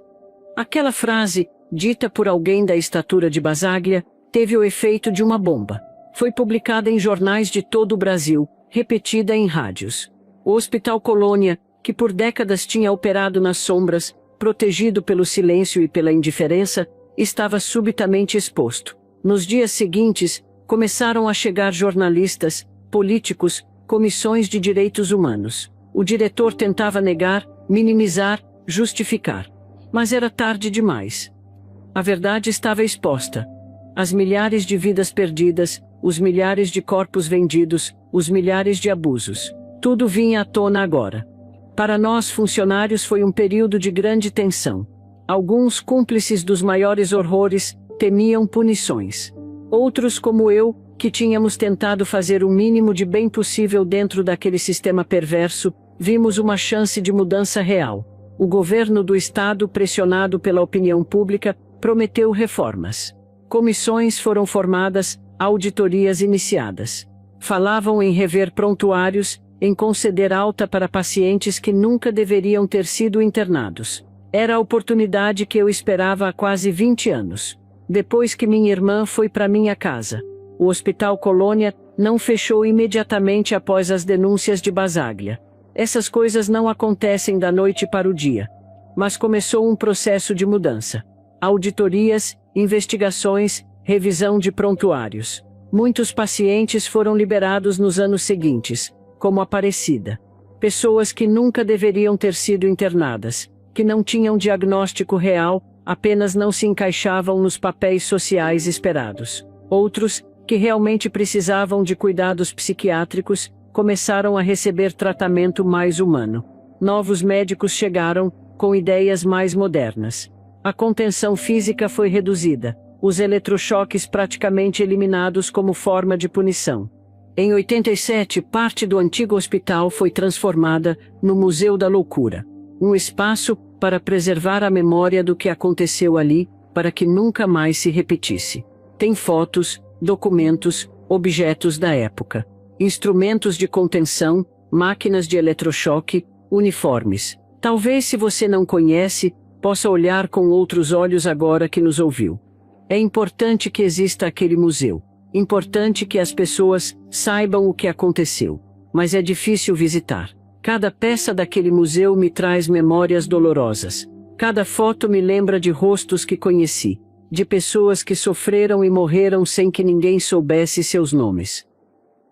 Aquela frase, dita por alguém da estatura de Basaglia, teve o efeito de uma bomba. Foi publicada em jornais de todo o Brasil, repetida em rádios. O Hospital Colônia, que por décadas tinha operado nas sombras, protegido pelo silêncio e pela indiferença, estava subitamente exposto. Nos dias seguintes, começaram a chegar jornalistas, políticos, comissões de direitos humanos. O diretor tentava negar, minimizar, justificar. Mas era tarde demais. A verdade estava exposta. As milhares de vidas perdidas, os milhares de corpos vendidos, os milhares de abusos. Tudo vinha à tona agora. Para nós funcionários foi um período de grande tensão. Alguns cúmplices dos maiores horrores temiam punições. Outros, como eu, que tínhamos tentado fazer o mínimo de bem possível dentro daquele sistema perverso, vimos uma chance de mudança real. O governo do Estado, pressionado pela opinião pública, prometeu reformas. Comissões foram formadas, auditorias iniciadas. Falavam em rever prontuários, em conceder alta para pacientes que nunca deveriam ter sido internados. Era a oportunidade que eu esperava há quase 20 anos. Depois que minha irmã foi para minha casa. O Hospital Colônia não fechou imediatamente após as denúncias de Basaglia. Essas coisas não acontecem da noite para o dia. Mas começou um processo de mudança. Auditorias, investigações, Revisão de prontuários. Muitos pacientes foram liberados nos anos seguintes, como Aparecida. Pessoas que nunca deveriam ter sido internadas, que não tinham diagnóstico real, apenas não se encaixavam nos papéis sociais esperados. Outros, que realmente precisavam de cuidados psiquiátricos, começaram a receber tratamento mais humano. Novos médicos chegaram, com ideias mais modernas. A contenção física foi reduzida, os eletrochoques praticamente eliminados como forma de punição. Em 87, parte do antigo hospital foi transformada no Museu da Loucura. Um espaço para preservar a memória do que aconteceu ali, para que nunca mais se repetisse. Tem fotos, documentos, objetos da época. Instrumentos de contenção, máquinas de eletrochoque, uniformes. Talvez, se você não conhece, possa olhar com outros olhos agora que nos ouviu. É importante que exista aquele museu. Importante que as pessoas saibam o que aconteceu. Mas é difícil visitar. Cada peça daquele museu me traz memórias dolorosas. Cada foto me lembra de rostos que conheci, de pessoas que sofreram e morreram sem que ninguém soubesse seus nomes.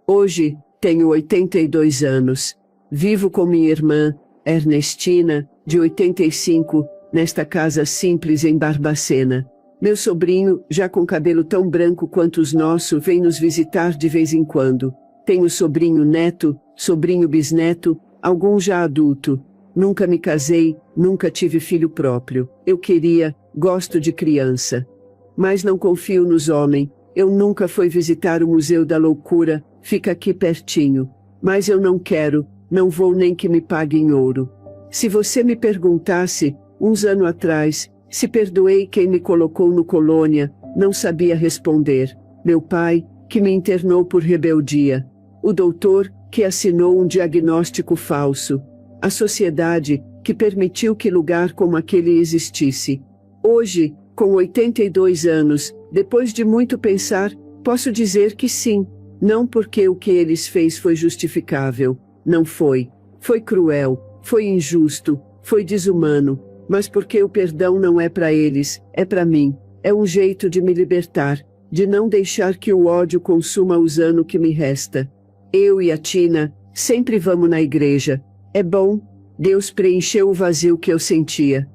Hoje, tenho 82 anos. Vivo com minha irmã, Ernestina, de 85, nesta casa simples em Barbacena. Meu sobrinho, já com cabelo tão branco quanto os nossos, vem nos visitar de vez em quando. Tenho sobrinho neto, sobrinho bisneto, algum já adulto. Nunca me casei, nunca tive filho próprio. Eu queria, gosto de criança. Mas não confio nos homens. Eu nunca fui visitar o Museu da Loucura, fica aqui pertinho. Mas eu não quero, não vou nem que me paguem ouro. Se você me perguntasse, uns anos atrás, se perdoei quem me colocou no Colônia, não sabia responder. Meu pai, que me internou por rebeldia. O doutor, que assinou um diagnóstico falso. A sociedade, que permitiu que lugar como aquele existisse. Hoje, com 82 anos, depois de muito pensar, posso dizer que sim. Não porque o que eles fez foi justificável. Não foi. Foi cruel, foi injusto, foi desumano. Mas porque o perdão não é para eles, é para mim. É um jeito de me libertar, de não deixar que o ódio consuma os anos que me resta. Eu e a Tina, sempre vamos na igreja. É bom. Deus preencheu o vazio que eu sentia.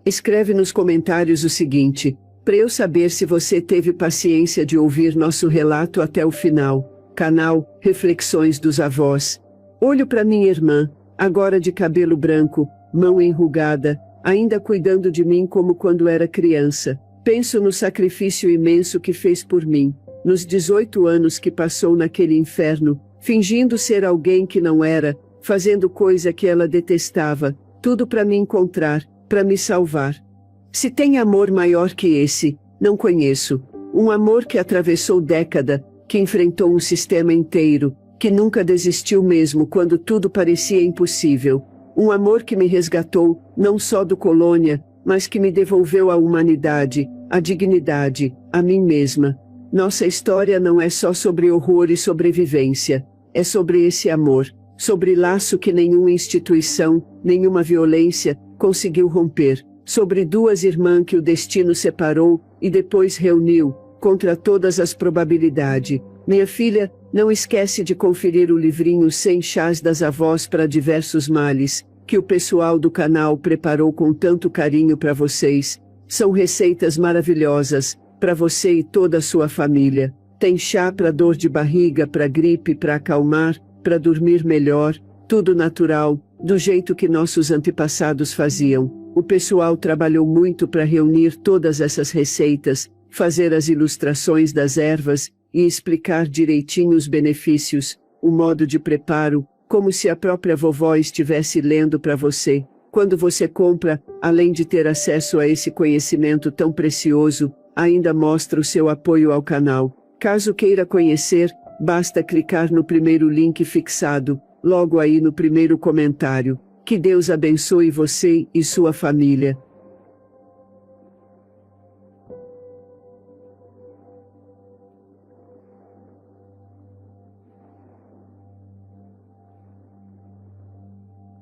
Escreve nos comentários o seguinte, para eu saber se você teve paciência de ouvir nosso relato até o final. Canal Reflexões dos Avós. Olho para minha irmã, agora de cabelo branco, mão enrugada, ainda cuidando de mim como quando era criança. Penso no sacrifício imenso que fez por mim, nos 18 anos que passou naquele inferno, fingindo ser alguém que não era, fazendo coisa que ela detestava, tudo para me encontrar, para me salvar. Se tem amor maior que esse, não conheço. Um amor que atravessou década, que enfrentou um sistema inteiro, que nunca desistiu mesmo quando tudo parecia impossível. Um amor que me resgatou, não só do Colônia, mas que me devolveu a humanidade, a dignidade, a mim mesma. Nossa história não é só sobre horror e sobrevivência. É sobre esse amor, sobre laço que nenhuma instituição, nenhuma violência, conseguiu romper. Sobre duas irmãs que o destino separou e depois reuniu, contra todas as probabilidades. Minha filha, não esquece de conferir o livrinho 100 chás das avós para diversos males, que o pessoal do canal preparou com tanto carinho para vocês. São receitas maravilhosas, para você e toda a sua família. Tem chá para dor de barriga, para gripe, para acalmar, para dormir melhor, tudo natural, do jeito que nossos antepassados faziam. O pessoal trabalhou muito para reunir todas essas receitas, fazer as ilustrações das ervas, e explicar direitinho os benefícios, o modo de preparo, como se a própria vovó estivesse lendo para você. Quando você compra, além de ter acesso a esse conhecimento tão precioso, ainda mostra o seu apoio ao canal. Caso queira conhecer, basta clicar no primeiro link fixado, logo aí no primeiro comentário. Que Deus abençoe você e sua família.